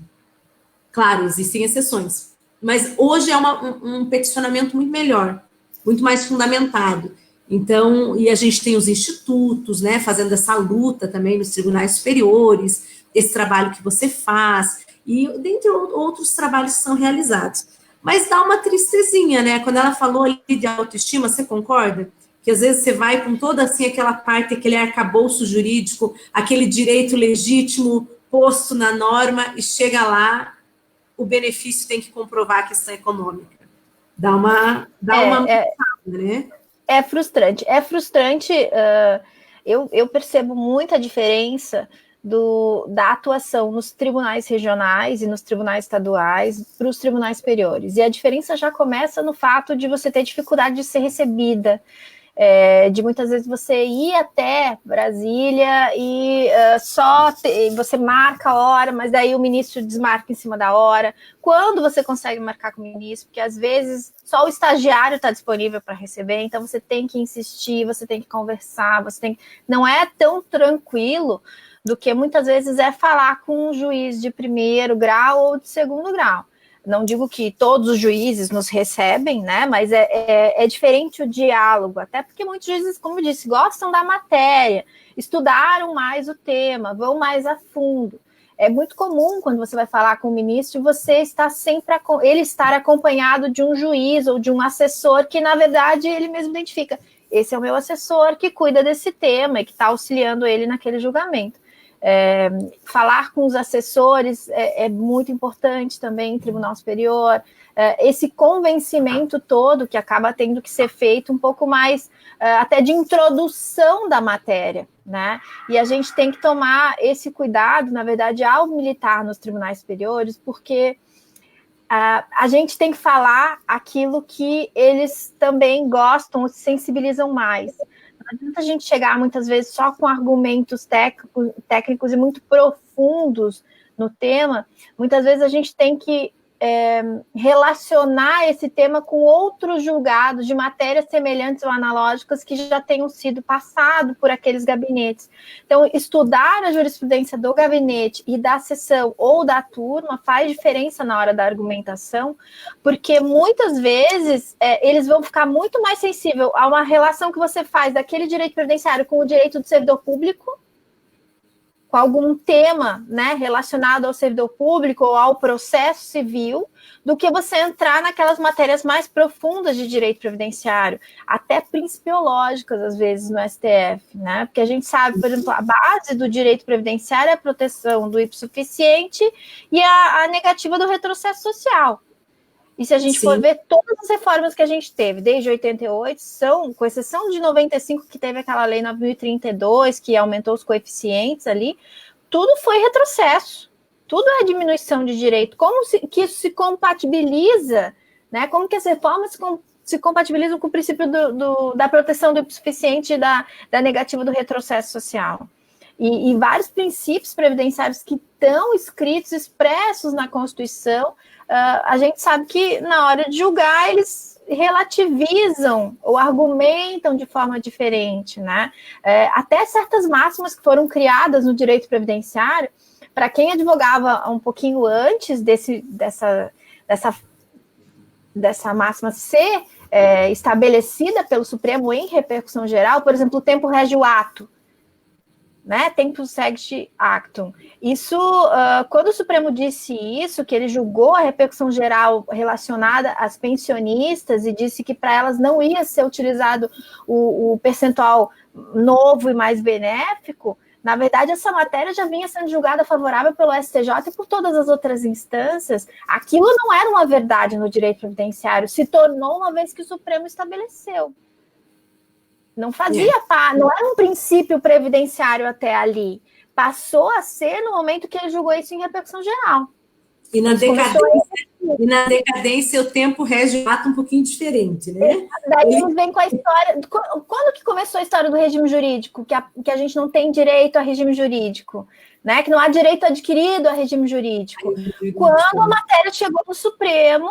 claro, existem exceções, mas hoje é um peticionamento muito melhor, muito mais fundamentado. Então, e a gente tem os institutos, né, fazendo essa luta também nos tribunais superiores, esse trabalho que você faz, e dentre outros trabalhos que são realizados. Mas dá uma tristezinha, né? Quando ela falou ali de autoestima, você concorda? Que às vezes você vai com toda assim aquela parte, aquele arcabouço jurídico, aquele direito legítimo posto na norma, e chega lá, o benefício tem que comprovar a questão econômica. Dá uma né? É frustrante. Eu percebo muita diferença da atuação nos tribunais regionais e nos tribunais estaduais para os tribunais superiores. E a diferença já começa no fato de você ter dificuldade de ser recebida, de muitas vezes você ir até Brasília e você marca a hora, mas daí o ministro desmarca em cima da hora. Quando você consegue marcar com o ministro? Porque às vezes só o estagiário está disponível para receber, então você tem que insistir, você tem que conversar, não é tão tranquilo do que muitas vezes é falar com um juiz de primeiro grau ou de segundo grau. Não digo que todos os juízes nos recebem, né? Mas é diferente o diálogo, até porque muitos juízes, como eu disse, gostam da matéria, estudaram mais o tema, vão mais a fundo. É muito comum, quando você vai falar com o ministro, você está ele estar acompanhado de um juiz ou de um assessor que, na verdade, ele mesmo identifica. Esse é o meu assessor que cuida desse tema e que está auxiliando ele naquele julgamento. Falar com os assessores é muito importante também em Tribunal Superior, esse convencimento todo que acaba tendo que ser feito um pouco mais até de introdução da matéria, né? E a gente tem que tomar esse cuidado, na verdade, ao militar nos tribunais superiores, porque a gente tem que falar aquilo que eles também gostam ou se sensibilizam mais. Não adianta a gente chegar muitas vezes só com argumentos técnicos e muito profundos no tema. Muitas vezes a gente tem que relacionar esse tema com outros julgados de matérias semelhantes ou analógicas que já tenham sido passado por aqueles gabinetes. Então, estudar a jurisprudência do gabinete e da sessão ou da turma faz diferença na hora da argumentação, porque muitas vezes eles vão ficar muito mais sensíveis a uma relação que você faz daquele direito previdenciário com o direito do servidor público, com algum tema, né, relacionado ao servidor público ou ao processo civil, do que você entrar naquelas matérias mais profundas de direito previdenciário, até principiológicas, às vezes, no STF, né? Porque a gente sabe, por exemplo, a base do direito previdenciário é a proteção do hipossuficiente e a negativa do retrocesso social. E se a gente for ver, todas as reformas que a gente teve desde 88 são, com exceção de 95, que teve aquela lei 9.032, que aumentou os coeficientes ali, tudo foi retrocesso, tudo é diminuição de direito. Que isso se compatibiliza, né? Como que as reformas se compatibilizam com o princípio da proteção do hipossuficiente e da negativa do retrocesso social? E vários princípios previdenciários que estão escritos, expressos na Constituição, a gente sabe que na hora de julgar eles relativizam ou argumentam de forma diferente, né? Até certas máximas que foram criadas no direito previdenciário, para quem advogava um pouquinho antes dessa máxima ser estabelecida pelo Supremo em repercussão geral, por exemplo, o tempo rege o ato, né? Tempus seget actum. Isso, quando o Supremo disse isso, que ele julgou a repercussão geral relacionada às pensionistas e disse que para elas não ia ser utilizado o percentual novo e mais benéfico, na verdade, essa matéria já vinha sendo julgada favorável pelo STJ e por todas as outras instâncias. Aquilo não era uma verdade no direito previdenciário, se tornou uma vez que o Supremo estabeleceu. Não não era um princípio previdenciário até ali. Passou a ser no momento que ele julgou isso em repercussão geral. E na decadência o tempo rege o ato um pouquinho diferente, né? Daí vem com a história... Quando que começou a história do regime jurídico? Que a gente não tem direito a regime jurídico, né? Que não há direito adquirido a regime jurídico. Quando a matéria chegou no Supremo,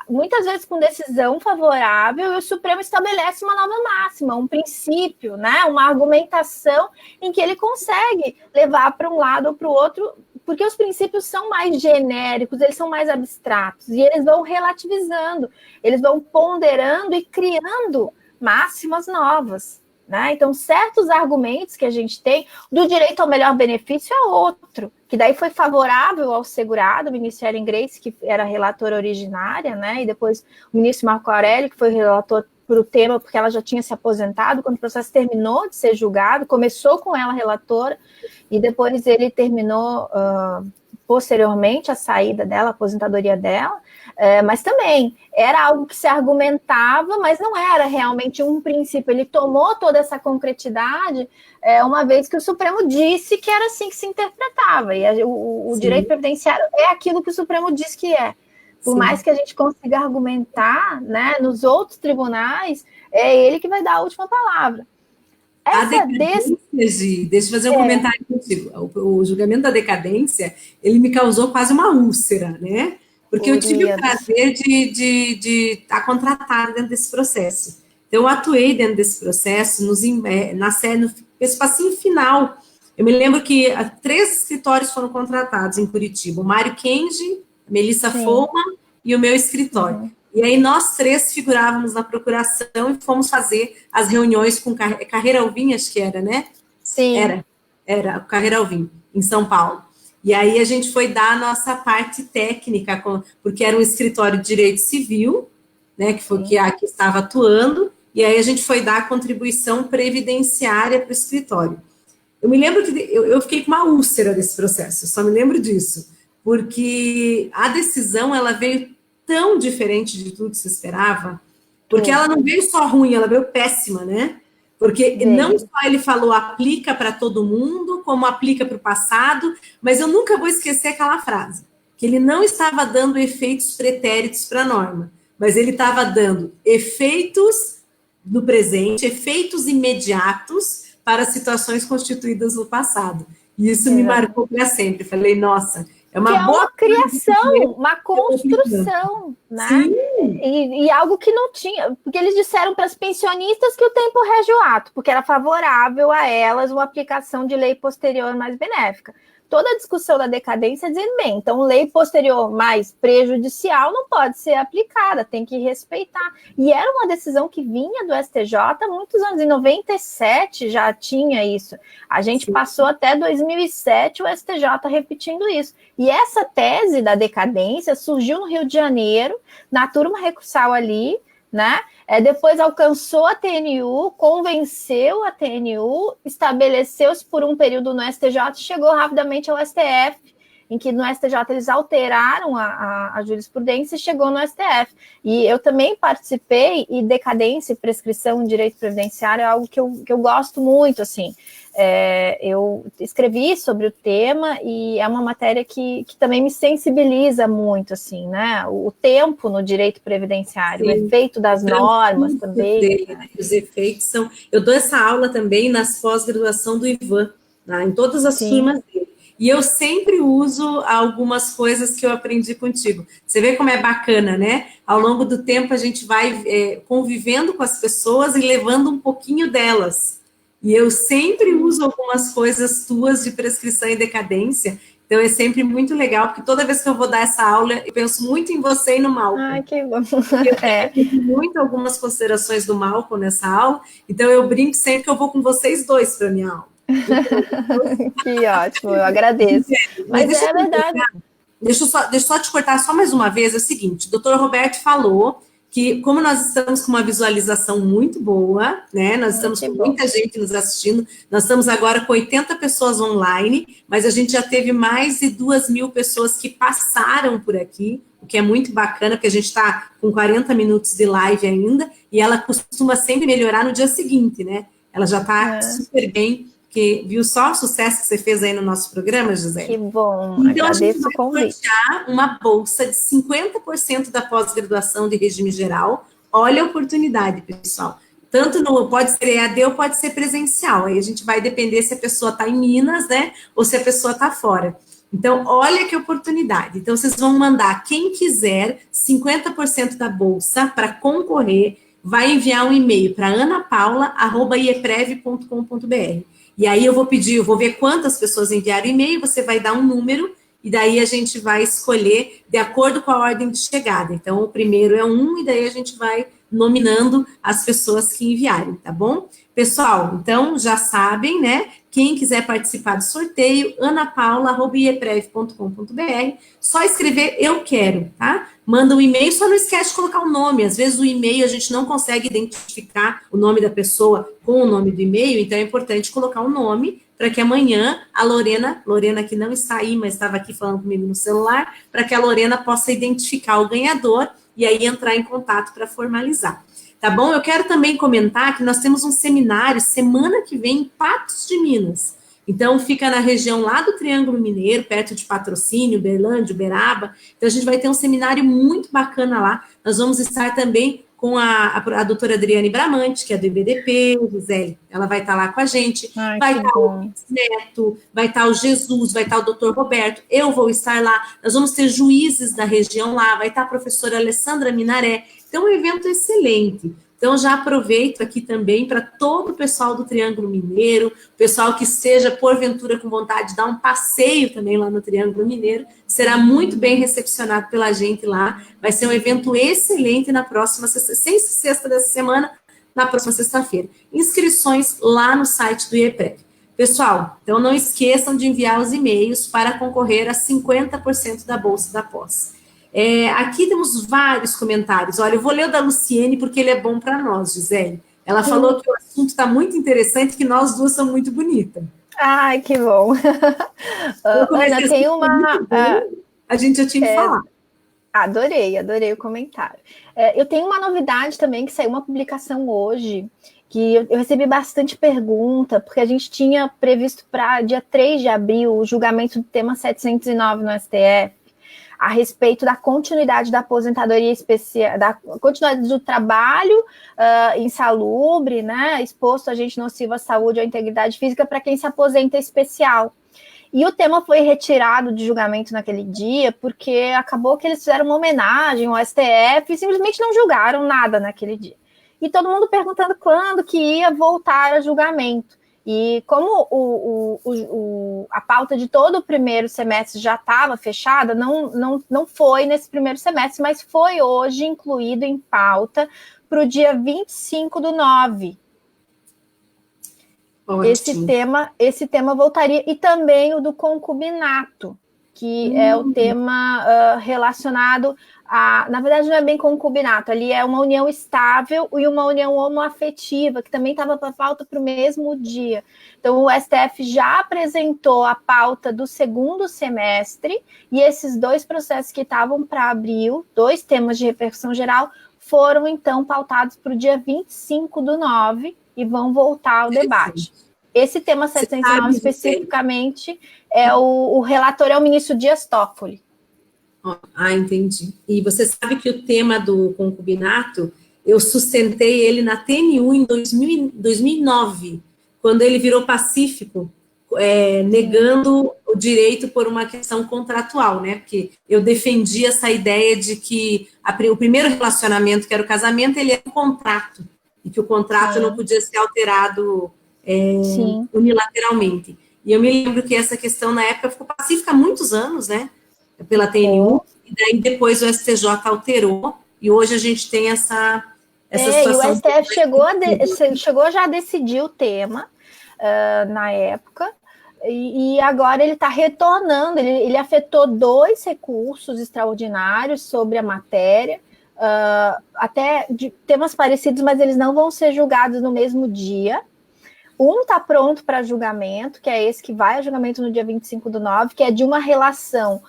muitas vezes com decisão favorável, e o Supremo estabelece uma nova máxima, um princípio, né? Uma argumentação em que ele consegue levar para um lado ou para o outro, porque os princípios são mais genéricos, eles são mais abstratos, e eles vão relativizando, eles vão ponderando e criando máximas novas, né? Então, certos argumentos que a gente tem do direito ao melhor benefício é outro, que daí foi favorável ao segurado, o ministro Ellen Grace, que era relatora originária, né? E depois o ministro Marco Aurélio, que foi relator para o tema, porque ela já tinha se aposentado, quando o processo terminou de ser julgado, começou com ela relatora, e depois ele terminou posteriormente a saída dela, a aposentadoria dela, mas também era algo que se argumentava, mas não era realmente um princípio. Ele tomou toda essa concretidade uma vez que o Supremo disse que era assim que se interpretava, e o direito previdenciário é aquilo que o Supremo diz que é. Por Sim. mais que a gente consiga argumentar, né, nos outros tribunais, é ele que vai dar a última palavra. Deixa eu fazer um comentário contigo. O julgamento da decadência, ele me causou quase uma úlcera, né? Porque eu tive o prazer de estar contratada dentro desse processo. Então, eu atuei dentro desse processo no espacinho final. Eu me lembro que 3 escritórios foram contratados em Curitiba. O Mário Kenji, Melissa Foma e o meu escritório. Uhum. E aí nós 3 figurávamos na procuração e fomos fazer as reuniões com Carreira Alvim, acho que era, né? Sim. Era o Carreira Alvim, em São Paulo. E aí a gente foi dar a nossa parte técnica, porque era um escritório de direito civil, né, que foi que estava atuando, e aí a gente foi dar a contribuição previdenciária para o escritório. Eu me lembro que eu fiquei com uma úlcera desse processo, eu só me lembro disso, porque a decisão, ela veio tão diferente de tudo que se esperava, porque ela não veio só ruim, ela veio péssima, né? Porque não só ele falou aplica para todo mundo, como aplica para o passado, mas eu nunca vou esquecer aquela frase, que ele não estava dando efeitos pretéritos para a norma, mas ele estava dando efeitos no presente, efeitos imediatos para situações constituídas no passado. E isso me marcou para sempre. Falei, nossa... É uma criação, uma construção, né? E algo que não tinha, porque eles disseram para as pensionistas que o tempo rege o ato, porque era favorável a elas uma aplicação de lei posterior mais benéfica. Toda a discussão da decadência dizendo, bem, então lei posterior mais prejudicial não pode ser aplicada, tem que respeitar. E era uma decisão que vinha do STJ há muitos anos, em 97 já tinha isso. A gente passou até 2007 o STJ repetindo isso. E essa tese da decadência surgiu no Rio de Janeiro, na turma recursal ali, né? Depois alcançou a TNU, convenceu a TNU, estabeleceu-se por um período no STJ, chegou rapidamente ao STF, em que no STJ eles alteraram a jurisprudência e chegou no STF. E eu também participei, e decadência e prescrição em direito previdenciário é algo que eu gosto muito, assim. Eu escrevi sobre o tema e é uma matéria que também me sensibiliza muito, assim, né? O tempo no direito previdenciário, sim, o efeito das normas também. Dele, né? Os efeitos são... Eu dou essa aula também nas pós-graduação do Ivan, né? Em todas as turmas dele. E eu sempre uso algumas coisas que eu aprendi contigo. Você vê como é bacana, né? Ao longo do tempo a gente vai convivendo com as pessoas e levando um pouquinho delas. E eu sempre uso algumas coisas tuas de prescrição e decadência. Então é sempre muito legal, porque toda vez que eu vou dar essa aula, eu penso muito em você e no Malcolm. Ai, que bom. Eu tenho muito algumas considerações do Malcolm nessa aula, então eu brinco sempre que eu vou com vocês dois para a minha aula. Que ótimo, eu agradeço. Mas é verdade. Deixa eu só te cortar só mais uma vez, é o seguinte, o doutor Roberto falou que, como nós estamos com uma visualização muito boa, né, nós estamos com muita gente nos assistindo, nós estamos agora com 80 pessoas online, mas a gente já teve mais de 2.000 pessoas que passaram por aqui, o que é muito bacana, porque a gente está com 40 minutos de live ainda, e ela costuma sempre melhorar no dia seguinte, né, ela já está super bem, que viu só o sucesso que você fez aí no nosso programa, José? Que bom, então, agradeço o convite. A gente vai sortear uma bolsa de 50% da pós-graduação de regime geral. Olha a oportunidade, pessoal. Tanto pode ser EAD ou pode ser presencial. Aí a gente vai depender se a pessoa está em Minas, né? Ou se a pessoa está fora. Então, olha que oportunidade. Então, vocês vão mandar, quem quiser, 50% da bolsa para concorrer, vai enviar um e-mail para anapaula@ieprev.com.br. E aí eu vou ver quantas pessoas enviaram e-mail, você vai dar um número, e daí a gente vai escolher de acordo com a ordem de chegada. Então, o primeiro é 1, e daí a gente vai nominando as pessoas que enviarem, tá bom? Pessoal, então, já sabem, né? Quem quiser participar do sorteio, anapaula@ieprev.com.br, só escrever eu quero, tá? Manda um e-mail, só não esquece de colocar o nome. Às vezes o e-mail a gente não consegue identificar o nome da pessoa com o nome do e-mail, então é importante colocar o nome para que amanhã a Lorena que não está aí, mas estava aqui falando comigo no celular, para que a Lorena possa identificar o ganhador e aí entrar em contato para formalizar. Tá bom? Eu quero também comentar que nós temos um seminário semana que vem em Patos de Minas. Então, fica na região lá do Triângulo Mineiro, perto de Patrocínio, Uberlândia, Uberaba. Então, a gente vai ter um seminário muito bacana lá. Nós vamos estar também com a doutora Adriane Bramante, que é do IBDP, Gisele, ela vai estar lá com a gente. Ai, vai estar o Neto, vai estar o Jesus, vai estar o doutor Roberto, eu vou estar lá. Nós vamos ter juízes da região lá, vai estar a professora Alessandra Minaré. Então, é um evento excelente. Então, já aproveito aqui também para todo o pessoal do Triângulo Mineiro, pessoal que esteja, porventura, com vontade de dar um passeio também lá no Triângulo Mineiro, será muito bem recepcionado pela gente lá. Vai ser um evento excelente na próxima sexta dessa semana, na próxima sexta-feira. Inscrições lá no site do IEPREV. Pessoal, então não esqueçam de enviar os e-mails para concorrer a 50% da bolsa da pós. Aqui temos vários comentários. Olha, eu vou ler o da Luciene, porque ele é bom para nós, Gisele. Ela falou que o assunto está muito interessante, que nós duas somos muito bonitas. Ai, que bom. Ana, tem uma... a gente já tinha que falar. Adorei o comentário. Eu tenho uma novidade também, que saiu uma publicação hoje, que eu recebi bastante pergunta, porque a gente tinha previsto para dia 3 de abril o julgamento do tema 709 no STF, a respeito da continuidade da aposentadoria especial, da continuidade do trabalho insalubre, né, exposto a agente nocivo à saúde ou à integridade física para quem se aposenta especial. E o tema foi retirado de julgamento naquele dia, porque acabou que eles fizeram uma homenagem ao STF e simplesmente não julgaram nada naquele dia. E todo mundo perguntando quando que ia voltar a julgamento. E como a pauta de todo o primeiro semestre já estava fechada, não foi nesse primeiro semestre, mas foi hoje incluído em pauta para o dia 25/9. Esse tema voltaria, e também o do concubinato, que é o tema relacionado Na verdade, não é bem concubinato, ali é uma união estável e uma união homoafetiva, que também estava para pauta para o mesmo dia. Então, o STF já apresentou a pauta do segundo semestre, e esses 2 processos que estavam para abril, 2 temas de repercussão geral, foram, então, pautados para o dia 25/9 e vão voltar ao debate. Esse tema 709, especificamente, o relator é o ministro Dias Toffoli. Entendi. E você sabe que o tema do concubinato, eu sustentei ele na TNU em 2009, quando ele virou pacífico, negando o direito por uma questão contratual, né? Porque eu defendi essa ideia de que o primeiro relacionamento, que era o casamento, ele é um contrato, e que o contrato não podia ser alterado unilateralmente. E eu me lembro que essa questão, na época, ficou pacífica há muitos anos, né? Pela TNU, e daí depois o STJ alterou, e hoje a gente tem essa situação. E o STF chegou já a decidir o tema na época, e agora ele está retornando, ele afetou 2 recursos extraordinários sobre a matéria, até de temas parecidos, mas eles não vão ser julgados no mesmo dia. Um está pronto para julgamento, que é esse que vai a julgamento no dia 25/9, que é de uma relação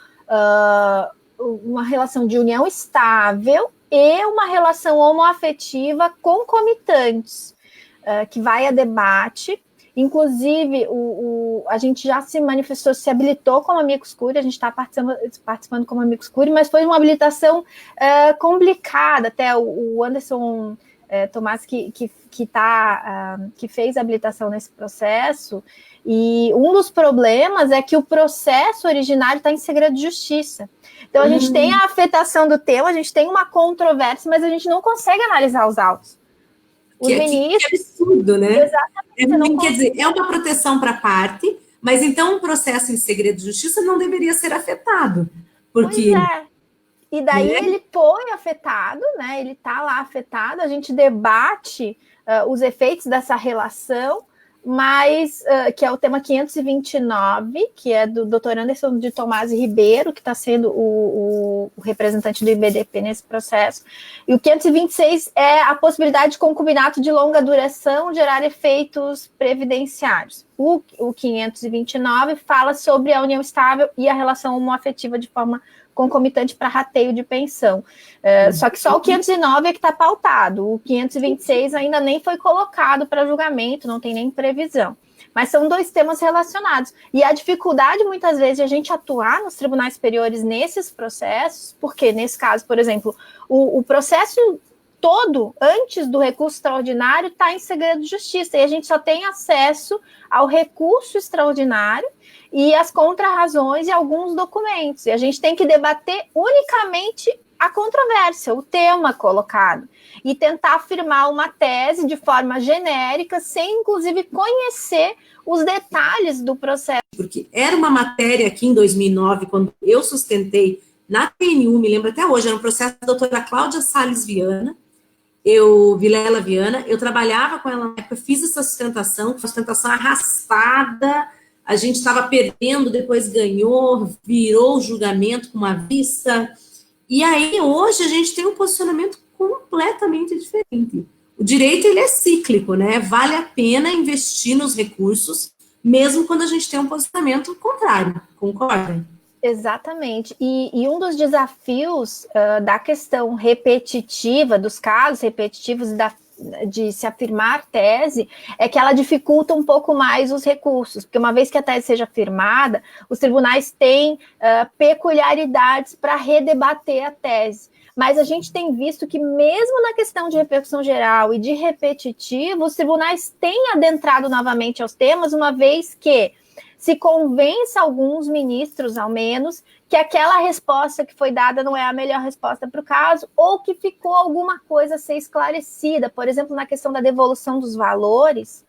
de união estável e uma relação homoafetiva concomitantes, que vai a debate. Inclusive, a gente já se manifestou, se habilitou como amicus curiae, a gente está participando como amicus curiae, mas foi uma habilitação complicada. Até o Anderson Tomás, que fez a habilitação nesse processo, e um dos problemas é que o processo originário está em segredo de justiça. Então, a gente tem a afetação do tema, a gente tem uma controvérsia, mas a gente não consegue analisar os autos. Os ministros... Que absurdo, né? Exatamente. Quer dizer, é uma proteção para a parte, mas então o processo em segredo de justiça não deveria ser afetado. Porque... Pois é. E daí ele foi afetado, né? Ele está lá afetado, a gente debate os efeitos dessa relação, mas que é o tema 529, que é do Dr. Anderson de Tomás Ribeiro, que está sendo o representante do IBDP nesse processo. E o 526 é a possibilidade de concubinato de longa duração gerar efeitos previdenciários. O 529 fala sobre a união estável e a relação homoafetiva de forma concomitante para rateio de pensão. Só que só o 509 é que está pautado. O 526 ainda nem foi colocado para julgamento, não tem nem previsão. Mas são 2 temas relacionados. E a dificuldade, muitas vezes, de a gente atuar nos tribunais superiores nesses processos, porque, nesse caso, por exemplo, o processo todo, antes do recurso extraordinário, está em segredo de justiça, e a gente só tem acesso ao recurso extraordinário e as contrarrazões e alguns documentos. E a gente tem que debater unicamente a controvérsia, o tema colocado, e tentar afirmar uma tese de forma genérica, sem, inclusive, conhecer os detalhes do processo. Porque era uma matéria aqui em 2009, quando eu sustentei na TNU, me lembro até hoje, era um processo da doutora Cláudia Salles Viana, Vilela Viana, eu trabalhava com ela na época, fiz essa sustentação, uma sustentação arrastada, a gente estava perdendo, depois ganhou, virou o julgamento com uma vista, e aí hoje a gente tem um posicionamento completamente diferente. O direito, ele é cíclico, né? Vale a pena investir nos recursos, mesmo quando a gente tem um posicionamento contrário, concorda? Exatamente, e um dos desafios da questão repetitiva, dos casos repetitivos de se afirmar tese, é que ela dificulta um pouco mais os recursos, porque uma vez que a tese seja afirmada, os tribunais têm peculiaridades para redebater a tese. Mas a gente tem visto que mesmo na questão de repercussão geral e de repetitivo, os tribunais têm adentrado novamente aos temas, uma vez que se convença alguns ministros, ao menos, que aquela resposta que foi dada não é a melhor resposta para o caso, ou que ficou alguma coisa a ser esclarecida. Por exemplo, na questão da devolução dos valores,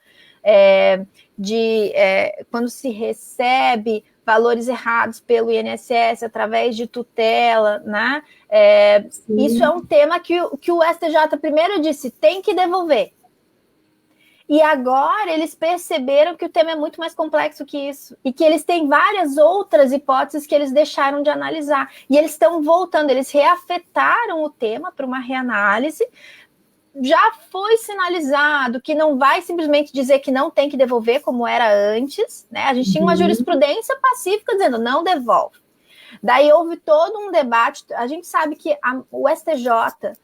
quando se recebe valores errados pelo INSS através de tutela, né? Isso é um tema que o STJ primeiro disse, tem que devolver. E agora eles perceberam que o tema é muito mais complexo que isso, e que eles têm várias outras hipóteses que eles deixaram de analisar. E eles estão voltando, eles reafetaram o tema para uma reanálise. Já foi sinalizado que não vai simplesmente dizer que não tem que devolver como era antes, né? A gente tinha uma jurisprudência pacífica dizendo não devolve. Daí houve todo um debate. A gente sabe que o STJ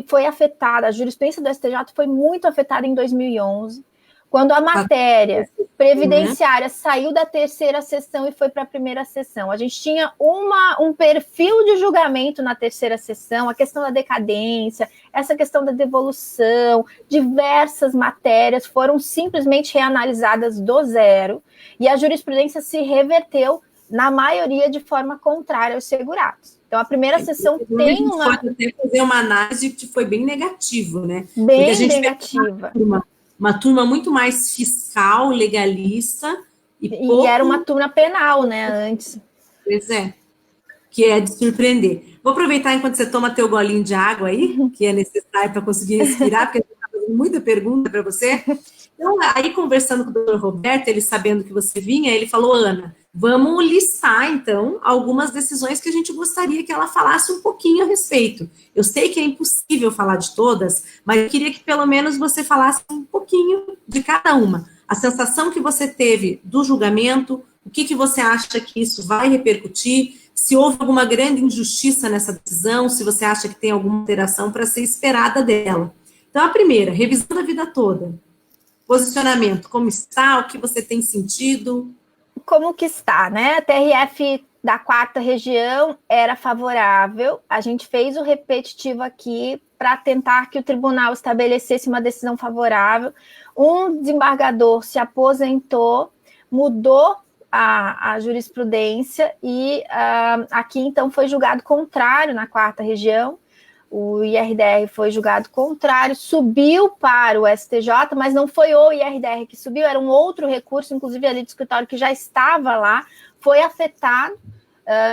foi afetada, a jurisprudência do STJ foi muito afetada em 2011, quando a matéria previdenciária saiu da terceira sessão e foi para a primeira sessão. A gente tinha um perfil de julgamento na terceira sessão, a questão da decadência, essa questão da devolução, diversas matérias foram simplesmente reanalisadas do zero, e a jurisprudência se reverteu, na maioria, de forma contrária aos segurados. Então, a primeira sessão tem uma... Pode até fazer uma análise que foi bem negativo, né? Bem negativa. Uma turma muito mais fiscal, legalista. E era uma turma penal, né, antes. Pois é, que é de surpreender. Vou aproveitar enquanto você toma teu golinho de água aí, que é necessário para conseguir respirar, porque eu estou fazendo muita pergunta para você. Então, aí conversando com o doutor Roberto, ele sabendo que você vinha, ele falou, Ana, vamos listar, então, algumas decisões que a gente gostaria que ela falasse um pouquinho a respeito. Eu sei que é impossível falar de todas, mas eu queria que pelo menos você falasse um pouquinho de cada uma. A sensação que você teve do julgamento, o que você acha que isso vai repercutir, se houve alguma grande injustiça nessa decisão, se você acha que tem alguma alteração para ser esperada dela. Então, a primeira, revisando a vida toda. Posicionamento, como está, o que você tem sentido? Como que está, né? A TRF da 4ª região era favorável, a gente fez o repetitivo aqui para tentar que o tribunal estabelecesse uma decisão favorável. Um desembargador se aposentou, mudou a jurisprudência e aqui, então, foi julgado contrário na 4ª região. O IRDR foi julgado contrário, subiu para o STJ, mas não foi o IRDR que subiu, era um outro recurso, inclusive ali do escritório que já estava lá, foi afetado.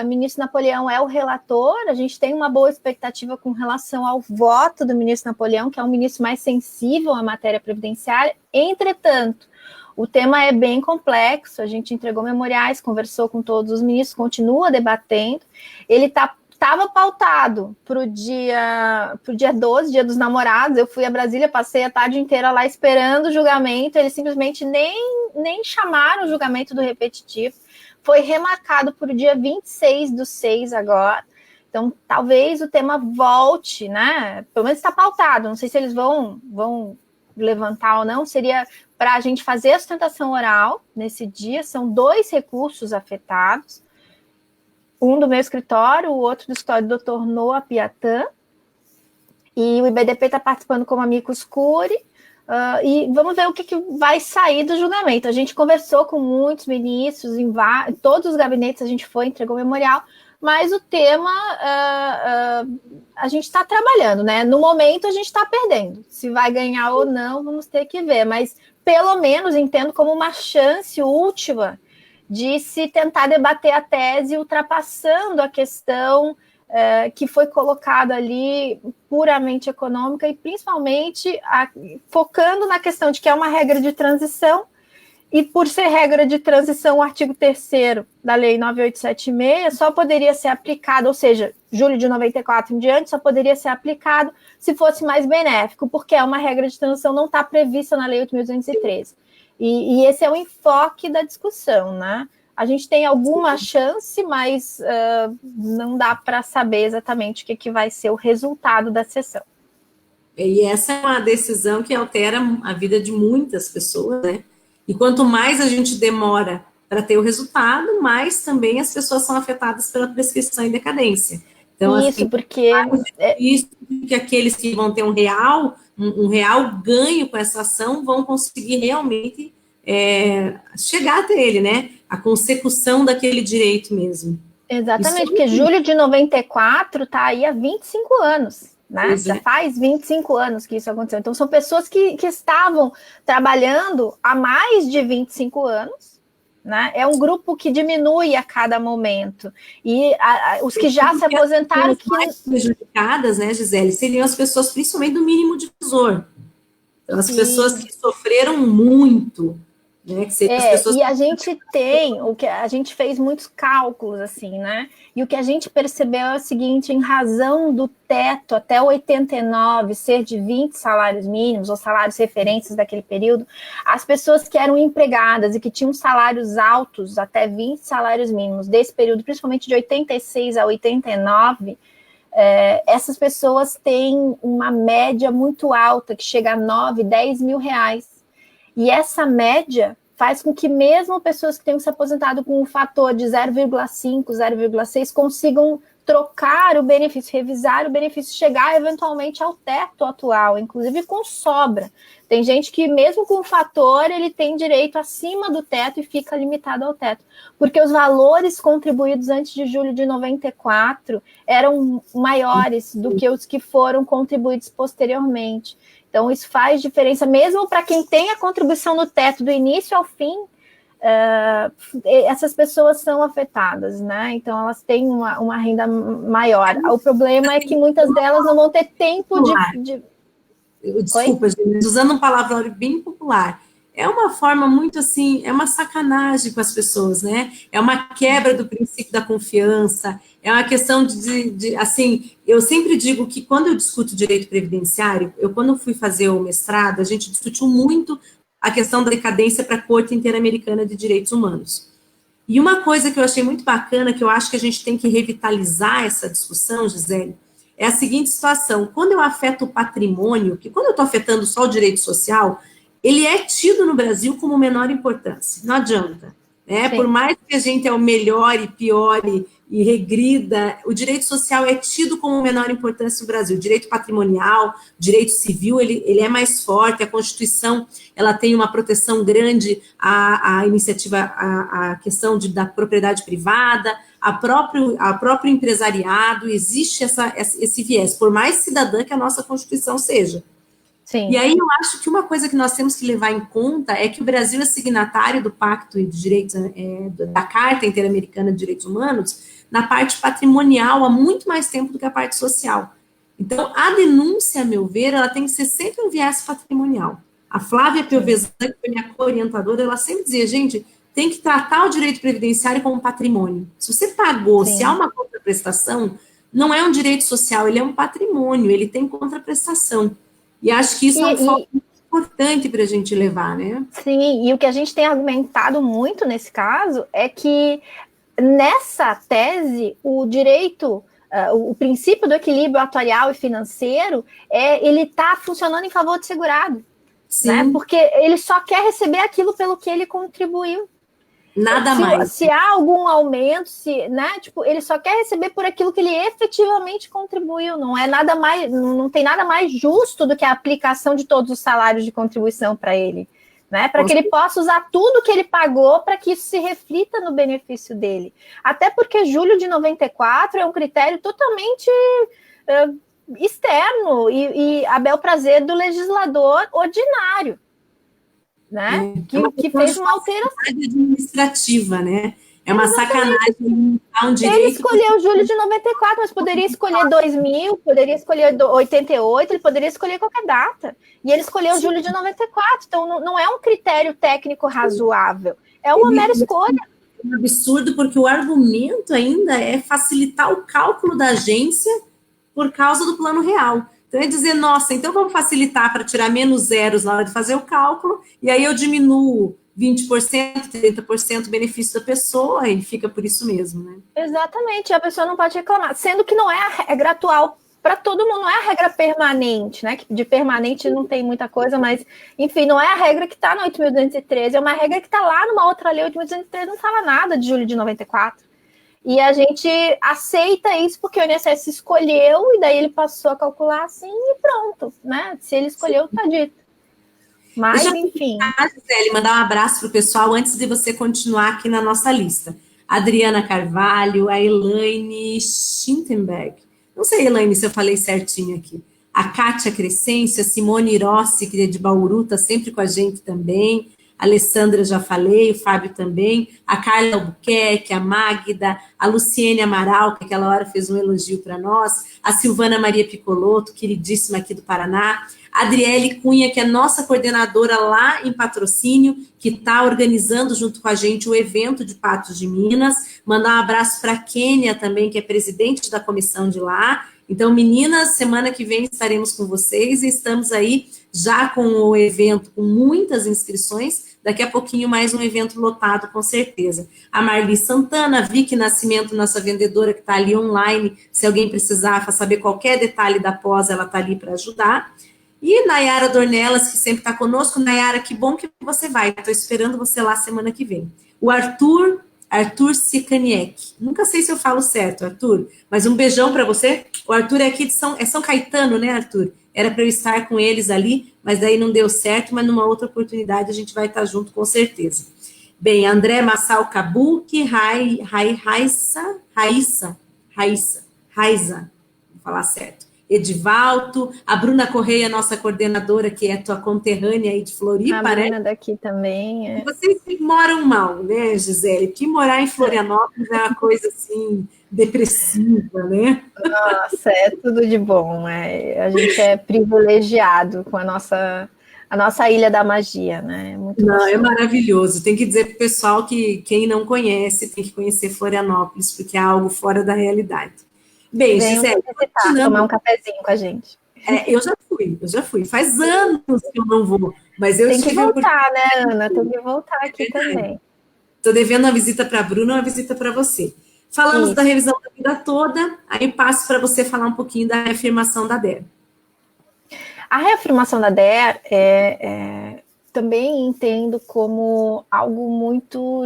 O ministro Napoleão é o relator, a gente tem uma boa expectativa com relação ao voto do ministro Napoleão, que é um ministro mais sensível à matéria previdenciária. Entretanto, o tema é bem complexo, a gente entregou memoriais, conversou com todos os ministros, continua debatendo, ele estava pautado para o dia 12, dia dos namorados. Eu fui a Brasília, passei a tarde inteira lá esperando o julgamento, eles simplesmente nem chamaram o julgamento do repetitivo, foi remarcado para o dia 26/6 agora, então talvez o tema volte, né, pelo menos está pautado, não sei se eles vão levantar ou não, seria para a gente fazer a sustentação oral nesse dia, são 2 recursos afetados, um do meu escritório, o outro do escritório do Dr. Noah Piatan, e o IBDP está participando como amicus curiae, e vamos ver o que vai sair do julgamento. A gente conversou com muitos ministros, em todos os gabinetes a gente foi, entregou memorial, mas o tema a gente está trabalhando, né? No momento a gente está perdendo. Se vai ganhar ou não, vamos ter que ver, mas pelo menos entendo como uma chance última de se tentar debater a tese, ultrapassando a questão que foi colocada ali puramente econômica e principalmente focando na questão de que é uma regra de transição e por ser regra de transição, o artigo 3º da Lei 9876 só poderia ser aplicado, ou seja, julho de 94 em diante, só poderia ser aplicado se fosse mais benéfico, porque é uma regra de transição, não está prevista na Lei 8.213. E esse é o enfoque da discussão, né? A gente tem alguma chance, mas não dá para saber exatamente o que vai ser o resultado da sessão. E essa é uma decisão que altera a vida de muitas pessoas, né? E quanto mais a gente demora para ter o resultado, mais também as pessoas são afetadas pela prescrição e decadência. Então, isso, assim, porque... Isso que aqueles que vão ter um real ganho com essa ação vão conseguir realmente chegar até ele, né? A consecução daquele direito mesmo. Exatamente, porque julho de 94 está aí há 25 anos. Né? Já faz 25 anos que isso aconteceu. Então, são pessoas que estavam trabalhando há mais de 25 anos, né? É um grupo que diminui a cada momento. E os que já se aposentaram... As mais prejudicadas, né, Gisele, seriam as pessoas, principalmente do mínimo divisor. Então, as pessoas que sofreram muito, né, que seriam as pessoas... E a gente tem, a gente fez muitos cálculos, assim, né? E o que a gente percebeu é o seguinte, em razão do teto até 89 ser de 20 salários mínimos, ou salários referências daquele período, as pessoas que eram empregadas e que tinham salários altos, até 20 salários mínimos, desse período, principalmente de 86 a 89, essas pessoas têm uma média muito alta, que chega a 9, 10 mil reais. E essa média faz com que mesmo pessoas que tenham se aposentado com um fator de 0,5, 0,6 consigam trocar o benefício, revisar o benefício, chegar eventualmente ao teto atual, inclusive com sobra. Tem gente que mesmo com o fator, ele tem direito acima do teto e fica limitado ao teto, porque os valores contribuídos antes de julho de 94 eram maiores do que os que foram contribuídos posteriormente. Então, isso faz diferença, mesmo para quem tem a contribuição no teto do início ao fim, essas pessoas são afetadas, né? Então, elas têm uma renda maior. O problema é que muitas delas não vão ter tempo de... Desculpa, gente, usando um palavrão bem popular. É uma forma muito assim, é uma sacanagem com as pessoas, né? É uma quebra do princípio da confiança, é uma questão assim, eu sempre digo que quando eu discuto direito previdenciário, quando fui fazer o mestrado, a gente discutiu muito a questão da decadência para a Corte Interamericana de Direitos Humanos. E uma coisa que eu achei muito bacana, que eu acho que a gente tem que revitalizar essa discussão, Gisele, é a seguinte situação: quando eu afeto o patrimônio, que quando eu estou afetando só o direito social, ele é tido no Brasil como menor importância, não adianta, né? Por mais que a gente é o melhor e piore e regrida, o direito social é tido como menor importância no Brasil. O direito patrimonial, o direito civil, ele é mais forte, a Constituição, ela tem uma proteção grande à iniciativa, à questão da propriedade privada, a próprio empresariado, existe esse viés, por mais cidadã que a nossa Constituição seja. Sim. E aí eu acho que uma coisa que nós temos que levar em conta é que o Brasil é signatário do Pacto de Direitos, da Carta Interamericana de Direitos Humanos, na parte patrimonial há muito mais tempo do que a parte social. Então, a denúncia, a meu ver, ela tem que ser sempre um viés patrimonial. A Flávia Piovesan, que foi minha co-orientadora, ela sempre dizia, gente, tem que tratar o direito previdenciário como patrimônio. Se você pagou, se há uma contraprestação, não é um direito social, ele é um patrimônio, ele tem contraprestação. E acho que isso é um foco muito importante para a gente levar, né? Sim, e o que a gente tem argumentado muito nesse caso é que nessa tese, o direito, o princípio do equilíbrio atuarial e financeiro, ele está funcionando em favor do segurado. Sim. Né? Porque ele só quer receber aquilo pelo que ele contribuiu. Nada mais. Se há algum aumento, né, tipo, ele só quer receber por aquilo que ele efetivamente contribuiu. Não é nada mais, não tem nada mais justo do que a aplicação de todos os salários de contribuição para ele, né? Para que ele possa usar tudo que ele pagou para que isso se reflita no benefício dele. Até porque julho de 94 é um critério totalmente externo e a bel prazer do legislador ordinário. Né? Que fez uma alteração administrativa, né? É uma sacanagem. Ele escolheu julho de 94, mas poderia escolher 2000, poderia escolher 88, ele poderia escolher qualquer data. E ele escolheu julho de 94, então não é um critério técnico razoável, é uma mera escolha. É um absurdo, porque o argumento ainda é facilitar o cálculo da agência por causa do plano real. Então, é dizer, nossa, então vamos facilitar para tirar menos zeros na hora de fazer o cálculo, e aí eu diminuo 20%, 30% o benefício da pessoa, e fica por isso mesmo, né? Exatamente, a pessoa não pode reclamar, sendo que não é a regra atual para todo mundo, não é a regra permanente, né? De permanente não tem muita coisa, mas, enfim, não é a regra que está no 8.213, é uma regra que está lá numa outra lei, 8.213 não fala nada de julho de 94. E a gente aceita isso porque o INSS escolheu e daí ele passou a calcular assim e pronto, né? Se ele escolheu, tá dito. Mas, enfim. Gisele, mandar um abraço para o pessoal antes de você continuar aqui na nossa lista. A Adriana Carvalho, a Elaine Schintenberg. Não sei, Elaine, se eu falei certinho aqui. A Kátia Crescência, Simone Rossi, que é de Bauru, está sempre com a gente também. a Alessandra já falei, o Fábio também, a Carla Albuquerque, a Magda, a Luciene Amaral, que aquela hora fez um elogio para nós, a Silvana Maria Picoloto, queridíssima aqui do Paraná, a Adriele Cunha, que é nossa coordenadora lá em Patrocínio, que está organizando junto com a gente o evento de Patos de Minas. Mandar um abraço para a Kênia também, que é presidente da comissão de lá. Então, meninas, semana que vem estaremos com vocês e estamos aí já com o evento, com muitas inscrições. Daqui a pouquinho mais um evento lotado, com certeza. A Marli Santana, a Vicky Nascimento, nossa vendedora que está ali online. Se alguém precisar saber qualquer detalhe da pós, ela está ali para ajudar. E Nayara Dornelas, que sempre está conosco. Nayara, que bom que você vai. Estou esperando você lá semana que vem. O Arthur Sikaniek. Nunca sei se eu falo certo, Arthur, mas um beijão para você. O Arthur é aqui de São Caetano, né, Arthur? Era para eu estar com eles ali, mas daí não deu certo, mas numa outra oportunidade a gente vai estar junto com certeza. Bem, André Massal Kabuki, Raíssa, vou falar certo. Edivaldo, a Bruna Correia, nossa coordenadora, que é tua conterrânea aí de Floripa, a Bruna, né? Daqui também. É. Vocês moram mal, né, Gisele? Que morar em Florianópolis é uma coisa assim, depressiva, né? Nossa, é tudo de bom. A gente é privilegiado com a nossa Ilha da Magia, né? Muito não, gostoso. É maravilhoso. Tem que dizer para o pessoal que quem não conhece tem que conhecer Florianópolis, porque é algo fora da realidade. Bem, Gisele, tomar um cafezinho com a gente. Eu já fui. Faz anos que eu não vou, mas eu tem que voltar, né, Ana? Tem que voltar aqui também. Estou devendo uma visita para a Bruna, uma visita para você. Falamos da revisão da vida toda, aí passo para você falar um pouquinho da reafirmação da DER. A reafirmação da DER também entendo como algo muito...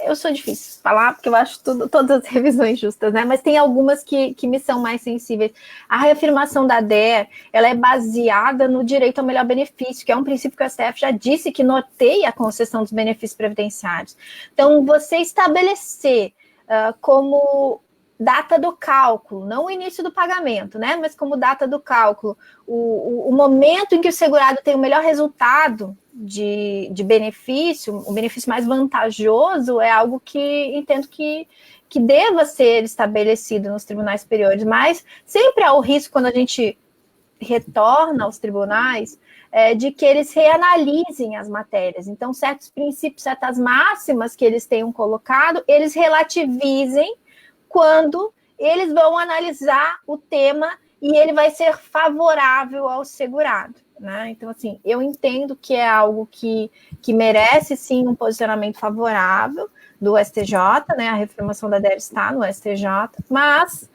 Eu sou difícil de falar, porque eu acho todas as revisões justas, né? Mas tem algumas que me são mais sensíveis. A reafirmação da DER, ela é baseada no direito ao melhor benefício, que é um princípio que o STF já disse que norteia a concessão dos benefícios previdenciários. Então, você estabelecer como data do cálculo, não o início do pagamento, né? Mas como data do cálculo, o momento em que o segurado tem o melhor resultado de benefício, o benefício mais vantajoso, é algo que entendo que deva ser estabelecido nos tribunais superiores, mas sempre há o risco, quando a gente retorna aos tribunais, de que eles reanalisem as matérias. Então, certos princípios, certas máximas que eles tenham colocado, eles relativizem quando eles vão analisar o tema e ele vai ser favorável ao segurado, né? Então, assim, eu entendo que é algo que merece, sim, um posicionamento favorável do STJ, né? A reafirmação da DER está no STJ, mas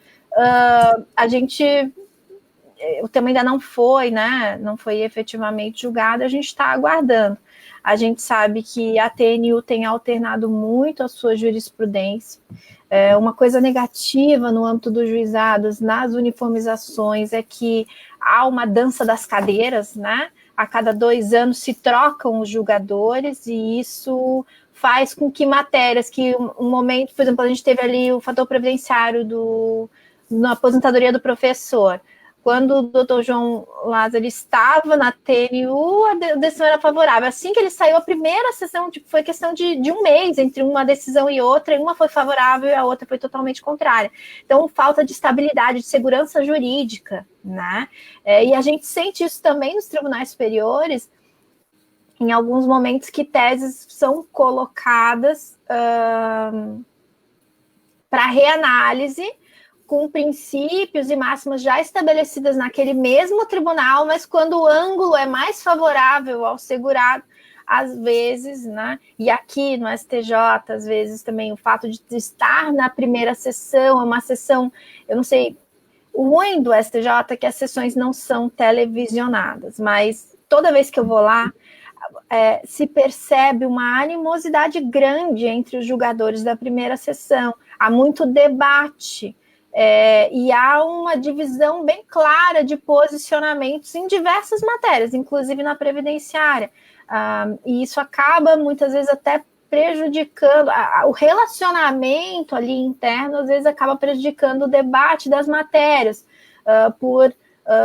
o tema ainda não foi, né? Não foi efetivamente julgado, a gente está aguardando. A gente sabe que a TNU tem alternado muito a sua jurisprudência. Uma coisa negativa no âmbito dos juizados, nas uniformizações, é que há uma dança das cadeiras, né? A cada 2 anos se trocam os julgadores, e isso faz com que matérias que um momento, por exemplo, a gente teve ali o fator previdenciário na aposentadoria do professor. Quando o doutor João Lázaro estava na TNU, a decisão era favorável. Assim que ele saiu, a primeira sessão foi questão de um mês entre uma decisão e outra, e uma foi favorável e a outra foi totalmente contrária. Então, falta de estabilidade, de segurança jurídica, né? E a gente sente isso também nos tribunais superiores, em alguns momentos que teses são colocadas para reanálise, com princípios e máximas já estabelecidas naquele mesmo tribunal, mas quando o ângulo é mais favorável ao segurado, às vezes, né? E aqui no STJ, às vezes também o fato de estar na primeira sessão, é uma sessão, eu não sei, o ruim do STJ é que as sessões não são televisionadas, mas toda vez que eu vou lá, se percebe uma animosidade grande entre os julgadores da primeira sessão, há muito debate, e há uma divisão bem clara de posicionamentos em diversas matérias, inclusive na previdenciária, e isso acaba muitas vezes até prejudicando o relacionamento ali interno, às vezes acaba prejudicando o debate das matérias, por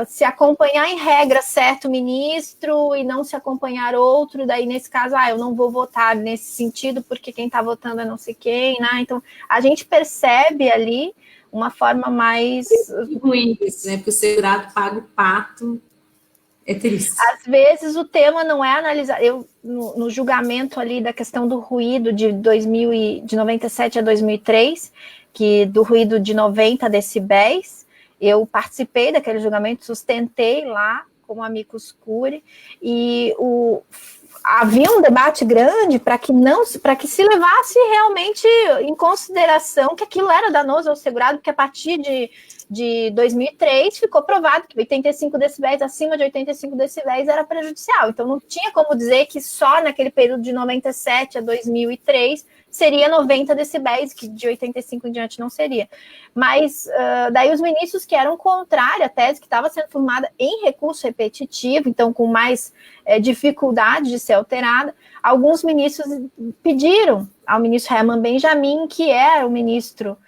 se acompanhar em regra certo ministro e não se acompanhar outro, daí nesse caso, eu não vou votar nesse sentido porque quem está votando é não sei quem, né? Então, a gente percebe ali uma forma mais... É ruim isso, né? Porque o segurado paga o pato, é triste. Às vezes o tema não é analisado. No julgamento ali da questão do ruído de 97 a 2003, que do ruído de 90 decibéis, eu participei daquele julgamento, sustentei lá como amicus curiae, e havia um debate grande para que se levasse realmente em consideração que aquilo era danoso ao segurado, porque a partir de 2003 ficou provado que 85 decibéis, acima de 85 decibéis era prejudicial. Então não tinha como dizer que só naquele período de 97 a 2003 seria 90 decibéis, que de 85 em diante não seria. Mas daí os ministros que eram contrários à tese que estava sendo formada em recurso repetitivo, então com mais dificuldade de ser alterada, alguns ministros pediram ao ministro Herman Benjamin, que era o ministro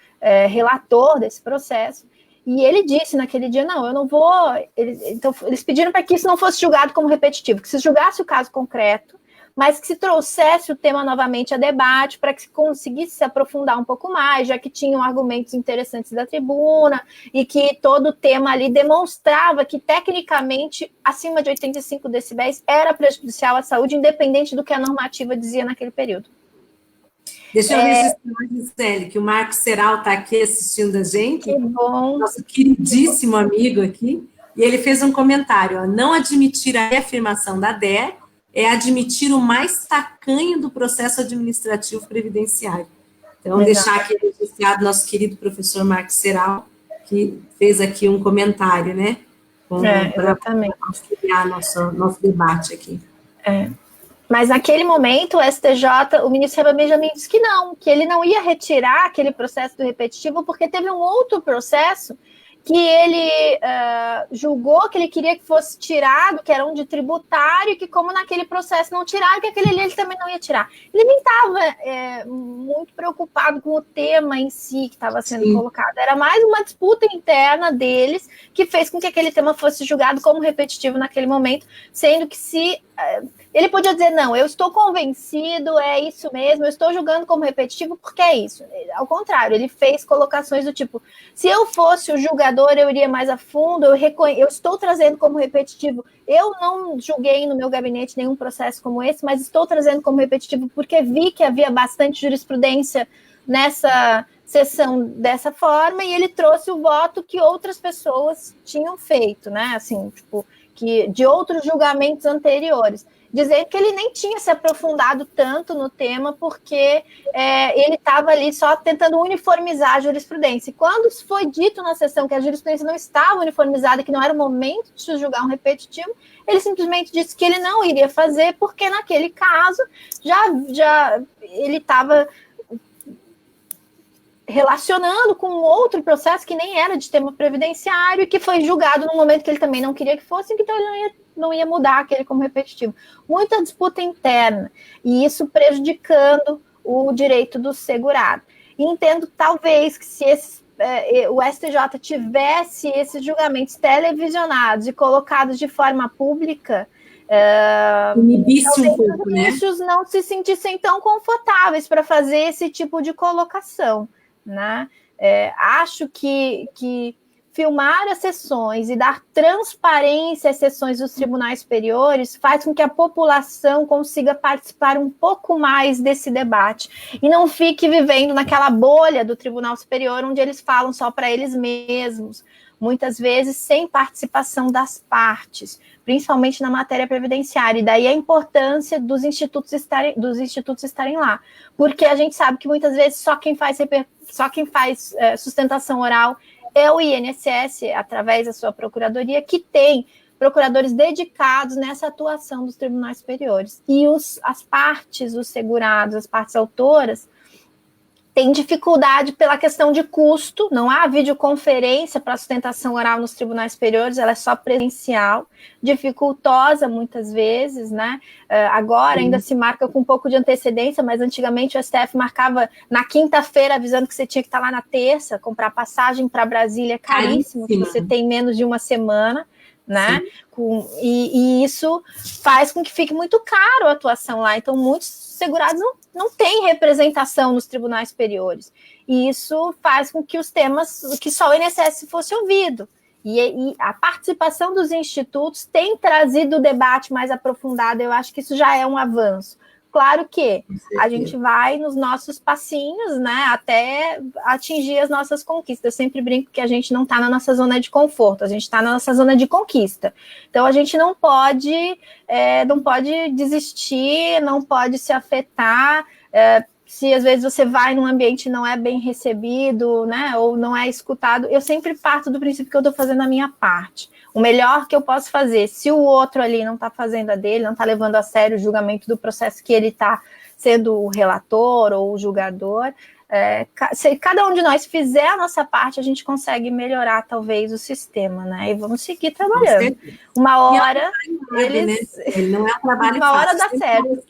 relator desse processo, e ele disse naquele dia, não, eu não vou... Então, eles pediram para que isso não fosse julgado como repetitivo, que se julgasse o caso concreto, mas que se trouxesse o tema novamente a debate, para que se conseguisse se aprofundar um pouco mais, já que tinham argumentos interessantes da tribuna, e que todo o tema ali demonstrava que, tecnicamente, acima de 85 decibéis era prejudicial à saúde, independente do que a normativa dizia naquele período. Deixa eu registrar, Gisele, que o Marcos Serral está aqui assistindo a gente. Que bom. Nosso queridíssimo amigo aqui. E ele fez um comentário, não admitir a reafirmação da DER é admitir o mais tacanho do processo administrativo previdenciário. Então, deixar aqui registrado nosso querido professor Marcos Serral, que fez aqui um comentário, né? Exatamente. Para auxiliar nosso debate aqui. Mas naquele momento, o STJ, o ministro Herman Benjamin disse que não, que ele não ia retirar aquele processo do repetitivo, porque teve um outro processo que ele julgou que ele queria que fosse tirado, que era um de tributário, que como naquele processo não tiraram, que aquele ali ele também não ia tirar. Ele nem estava muito preocupado com o tema em si que estava sendo colocado. Era mais uma disputa interna deles que fez com que aquele tema fosse julgado como repetitivo naquele momento, sendo que ele podia dizer, não, eu estou convencido, é isso mesmo, eu estou julgando como repetitivo porque é isso. Ao contrário, ele fez colocações do tipo, se eu fosse o julgador, eu iria mais a fundo, eu estou trazendo como repetitivo, eu não julguei no meu gabinete nenhum processo como esse, mas estou trazendo como repetitivo porque vi que havia bastante jurisprudência nessa sessão dessa forma, e ele trouxe o voto que outras pessoas tinham feito, né, assim, tipo, de outros julgamentos anteriores, dizendo que ele nem tinha se aprofundado tanto no tema, porque ele estava ali só tentando uniformizar a jurisprudência. E quando foi dito na sessão que a jurisprudência não estava uniformizada, que não era o momento de se julgar um repetitivo, ele simplesmente disse que ele não iria fazer, porque naquele caso já ele estava relacionando com outro processo que nem era de tema previdenciário e que foi julgado no momento que ele também não queria que fosse, então ele não ia mudar aquele como repetitivo. Muita disputa interna, e isso prejudicando o direito do segurado. E entendo, talvez, que se o STJ tivesse esses julgamentos televisionados e colocados de forma pública, inibisse um pouco, os ministros não se sentissem tão confortáveis para fazer esse tipo de colocação, né? Acho que filmar as sessões e dar transparência às sessões dos tribunais superiores faz com que a população consiga participar um pouco mais desse debate e não fique vivendo naquela bolha do Tribunal Superior, onde eles falam só para eles mesmos, muitas vezes sem participação das partes, principalmente na matéria previdenciária, e daí a importância dos institutos estarem lá, porque a gente sabe que muitas vezes só quem faz sustentação oral é o INSS, através da sua procuradoria, que tem procuradores dedicados nessa atuação dos tribunais superiores, e as partes, os segurados, as partes autoras, tem dificuldade pela questão de custo, não há videoconferência para sustentação oral nos tribunais superiores, ela é só presencial, dificultosa muitas vezes, né? Agora ainda se marca com um pouco de antecedência, mas antigamente o STF marcava na quinta-feira, avisando que você tinha que estar lá na terça, comprar passagem para Brasília é caríssimo, se você tem menos de uma semana, né? E isso faz com que fique muito caro a atuação lá. Então, muitos segurados não têm representação nos tribunais superiores. E isso faz com que os temas, que só o INSS fosse ouvido. E a participação dos institutos tem trazido o debate mais aprofundado. Eu acho que isso já é um avanço. Claro que a gente vai nos nossos passinhos, né, até atingir as nossas conquistas. Eu sempre brinco que a gente não está na nossa zona de conforto, a gente está na nossa zona de conquista. Então, a gente não pode desistir, não pode se afetar. Se às vezes você vai num ambiente e não é bem recebido, né, ou não é escutado, eu sempre parto do princípio que eu estou fazendo a minha parte. O melhor que eu posso fazer, se o outro ali não está fazendo a dele, não está levando a sério o julgamento do processo que ele está sendo o relator ou o julgador, se cada um de nós fizer a nossa parte, a gente consegue melhorar talvez o sistema, né? E vamos seguir trabalhando. Uma hora, ele não é um trabalho uma hora fácil. dá certo.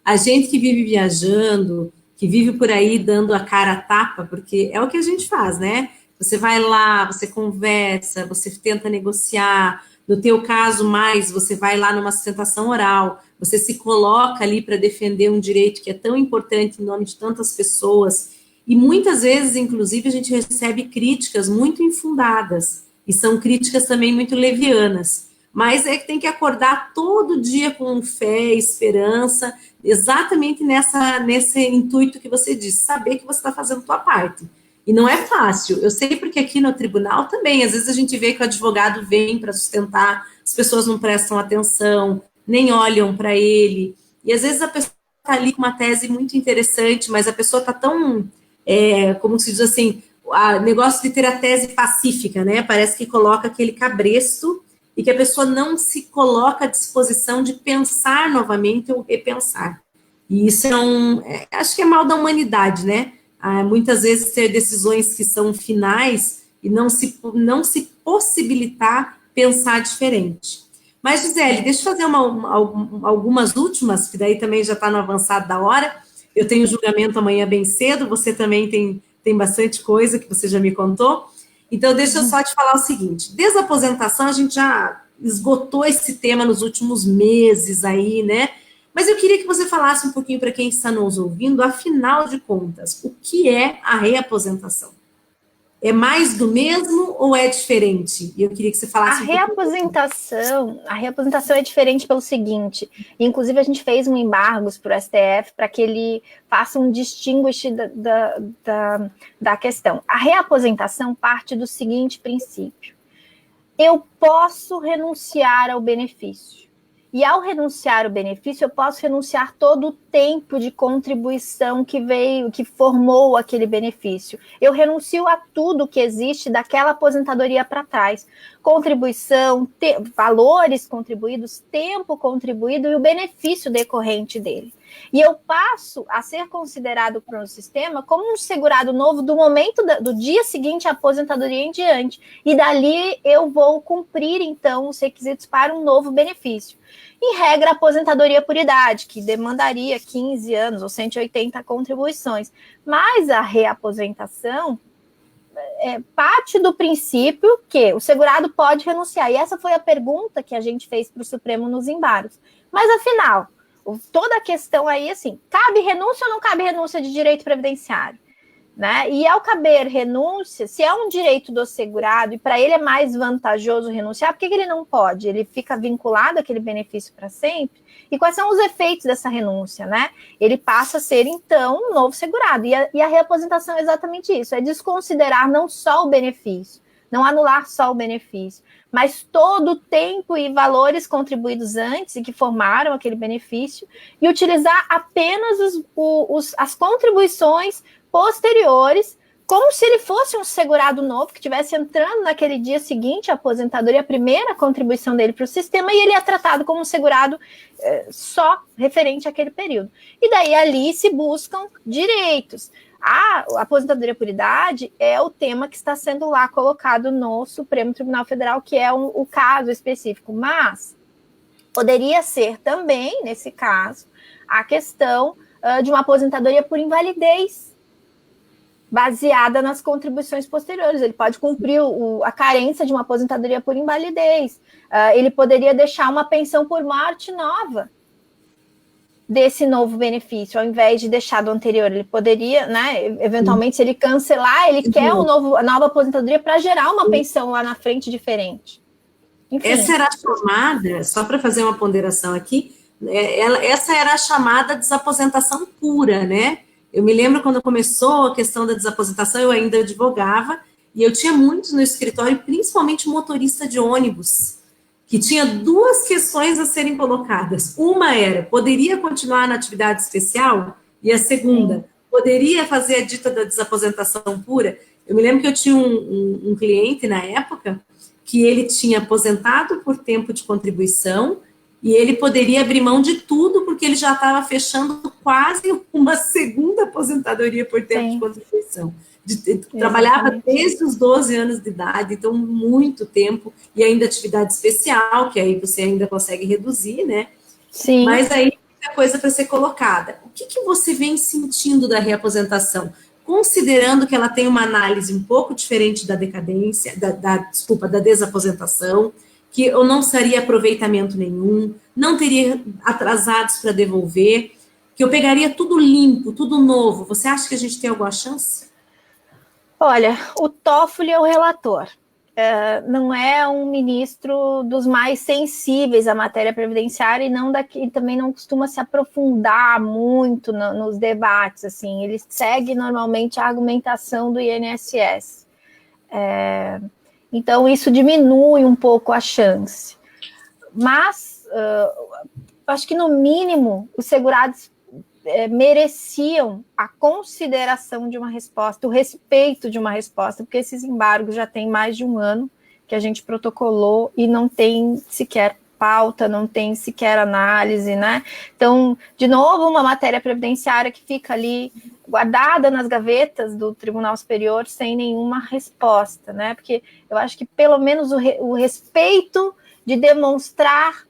A gente que vive viajando, que vive por aí dando a cara a tapa, porque é o que a gente faz, né? Você vai lá, você conversa, você tenta negociar. No teu caso, mais, você vai lá numa sustentação oral, você se coloca ali para defender um direito que é tão importante em nome de tantas pessoas. E muitas vezes, inclusive, a gente recebe críticas muito infundadas. E são críticas também muito levianas. Mas é que tem que acordar todo dia com fé, esperança, exatamente nesse intuito que você disse, saber que você está fazendo a tua parte. E não é fácil. Eu sei porque aqui no tribunal também, às vezes a gente vê que o advogado vem para sustentar, as pessoas não prestam atenção, nem olham para ele. E às vezes a pessoa está ali com uma tese muito interessante, mas a pessoa está tão, como se diz assim, o negócio de ter a tese pacífica, né? Parece que coloca aquele cabresto e que a pessoa não se coloca à disposição de pensar novamente ou repensar. E isso acho que é mal da humanidade, né? Muitas vezes ter decisões que são finais e não se possibilitar pensar diferente. Mas, Gisele, deixa eu fazer algumas últimas, que daí também já está no avançado da hora. Eu tenho julgamento amanhã bem cedo, você também tem bastante coisa que você já me contou. Então, deixa eu só te falar o seguinte, desde a aposentação a gente já esgotou esse tema nos últimos meses aí, né? Mas eu queria que você falasse um pouquinho para quem está nos ouvindo, afinal de contas, o que é a reaposentação? É mais do mesmo ou é diferente? E eu queria que você falasse A reaposentação é diferente pelo seguinte, inclusive a gente fez um embargo para o STF para que ele faça um distinguish da questão. A reaposentação parte do seguinte princípio: eu posso renunciar ao benefício. E ao renunciar ao benefício, eu posso renunciar todo o tempo de contribuição que formou aquele benefício. Eu renuncio a tudo que existe daquela aposentadoria para trás. Contribuição, valores contribuídos, tempo contribuído e o benefício decorrente dele. E eu passo a ser considerado pelo sistema como um segurado novo do momento do dia seguinte à aposentadoria em diante. E dali eu vou cumprir, então, os requisitos para um novo benefício. Em regra, a aposentadoria por idade, que demandaria 15 anos ou 180 contribuições. Mas a reaposentação parte do princípio que o segurado pode renunciar. E essa foi a pergunta que a gente fez para o Supremo nos embargos. Mas, afinal, toda a questão aí, assim, cabe renúncia ou não cabe renúncia de direito previdenciário? Né? E ao caber renúncia, se é um direito do segurado e para ele é mais vantajoso renunciar, por que ele não pode? Ele fica vinculado àquele benefício para sempre? E quais são os efeitos dessa renúncia? Né? Ele passa a ser, então, um novo segurado. E a reaposentação é exatamente isso, é desconsiderar não só o benefício, não anular só o benefício, mas todo o tempo e valores contribuídos antes e que formaram aquele benefício e utilizar apenas as contribuições posteriores como se ele fosse um segurado novo, que estivesse entrando naquele dia seguinte à aposentadoria, a primeira contribuição dele para o sistema, e ele é tratado como um segurado só referente àquele período. E daí ali se buscam direitos. A aposentadoria por idade é o tema que está sendo lá colocado no Supremo Tribunal Federal, que é o caso específico, mas poderia ser também, nesse caso, a questão de uma aposentadoria por invalidez, baseada nas contribuições posteriores. Ele pode cumprir a carência de uma aposentadoria por invalidez. Ele poderia deixar uma pensão por morte nova desse novo benefício, ao invés de deixar do anterior. Ele poderia, né, eventualmente, se ele cancelar, ele quer a nova aposentadoria para gerar uma pensão lá na frente diferente. Enfim. Essa era a chamada, só para fazer uma ponderação aqui, essa era a chamada desaposentação pura, né? Eu me lembro quando começou a questão da desaposentação, eu ainda advogava, e eu tinha muitos no escritório, principalmente motorista de ônibus, que tinha duas questões a serem colocadas. Uma era, poderia continuar na atividade especial? E a segunda, poderia fazer a dita da desaposentação pura? Eu me lembro que eu tinha um cliente na época, que ele tinha aposentado por tempo de contribuição, e ele poderia abrir mão de tudo, porque ele já estava fechando quase uma segunda aposentadoria por tempo de contribuição. Trabalhava desde os 12 anos de idade, então muito tempo, e ainda atividade especial, que aí você ainda consegue reduzir, né? Sim. Mas aí fica coisa para ser colocada. O que você vem sentindo da reaposentação? Considerando que ela tem uma análise um pouco diferente da decadência, da desaposentação, que eu não seria aproveitamento nenhum, não teria atrasados para devolver, que eu pegaria tudo limpo, tudo novo. Você acha que a gente tem alguma chance? Olha, o Toffoli é o relator. Não é um ministro dos mais sensíveis à matéria previdenciária e também não costuma se aprofundar muito nos debates. Assim, ele segue normalmente a argumentação do INSS. Então, isso diminui um pouco a chance. Mas, acho que, no mínimo, os segurados mereciam a consideração de uma resposta, o respeito de uma resposta, porque esses embargos já tem mais de um ano que a gente protocolou e não tem sequer pauta, não tem sequer análise, né? Então, de novo, uma matéria previdenciária que fica ali guardada nas gavetas do Tribunal Superior sem nenhuma resposta, né? Porque eu acho que pelo menos o respeito de demonstrar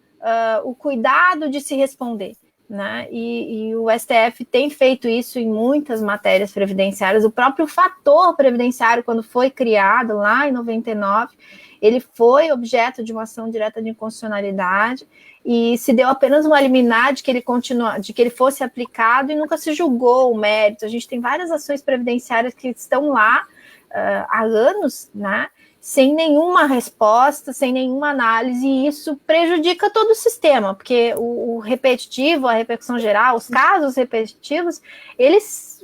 o cuidado de se responder, né? E o STF tem feito isso em muitas matérias previdenciárias. O próprio fator previdenciário, quando foi criado lá em 99, ele foi objeto de uma ação direta de inconstitucionalidade e se deu apenas uma liminar de que ele fosse aplicado e nunca se julgou o mérito. A gente tem várias ações previdenciárias que estão lá há anos, né? Sem nenhuma resposta, sem nenhuma análise, e isso prejudica todo o sistema, porque o repetitivo, a repercussão geral, os casos repetitivos,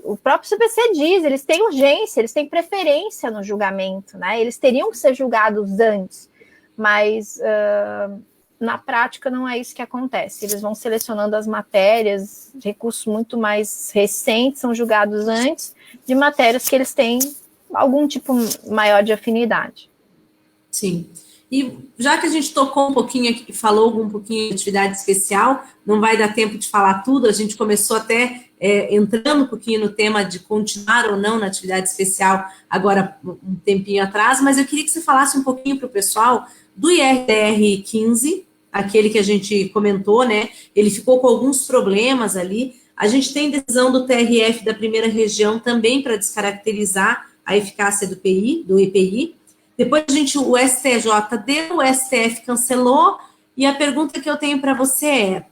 o próprio CPC diz, eles têm urgência, eles têm preferência no julgamento, né? Eles teriam que ser julgados antes, mas na prática não é isso que acontece. Eles vão selecionando as matérias, recursos muito mais recentes são julgados antes de matérias que eles têm algum tipo maior de afinidade. Sim. E já que a gente tocou um pouquinho aqui, falou um pouquinho de atividade especial, não vai dar tempo de falar tudo, a gente começou até entrando um pouquinho no tema de continuar ou não na atividade especial agora um tempinho atrás, mas eu queria que você falasse um pouquinho para o pessoal do IRDR 15, aquele que a gente comentou, né? Ele ficou com alguns problemas ali. A gente tem decisão do TRF da primeira região também para descaracterizar a eficácia do EPI. Depois o STJ deu, o STF cancelou, e a pergunta que eu tenho para você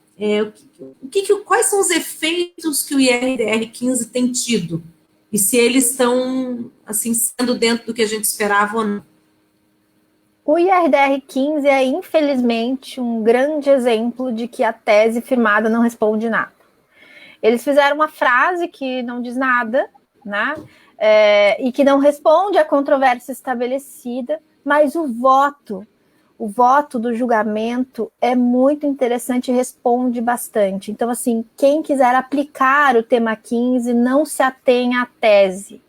quais são os efeitos que o IRDR 15 tem tido? E se eles estão, assim, sendo dentro do que a gente esperava ou não? O IRDR 15 é, infelizmente, um grande exemplo de que a tese firmada não responde nada. Eles fizeram uma frase que não diz nada, né? E que não responde à controvérsia estabelecida, mas o voto do julgamento é muito interessante e responde bastante. Então, assim, quem quiser aplicar o tema 15, não se atenha à tese,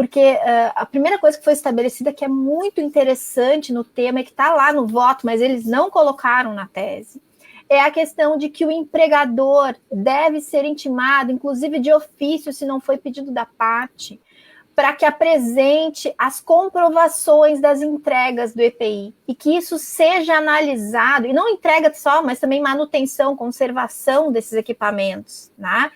porque a primeira coisa que foi estabelecida, que é muito interessante no tema, é que está lá no voto, mas eles não colocaram na tese, é a questão de que o empregador deve ser intimado, inclusive de ofício, se não foi pedido da parte, para que apresente as comprovações das entregas do EPI e que isso seja analisado, e não entrega só, mas também manutenção, conservação desses equipamentos, né?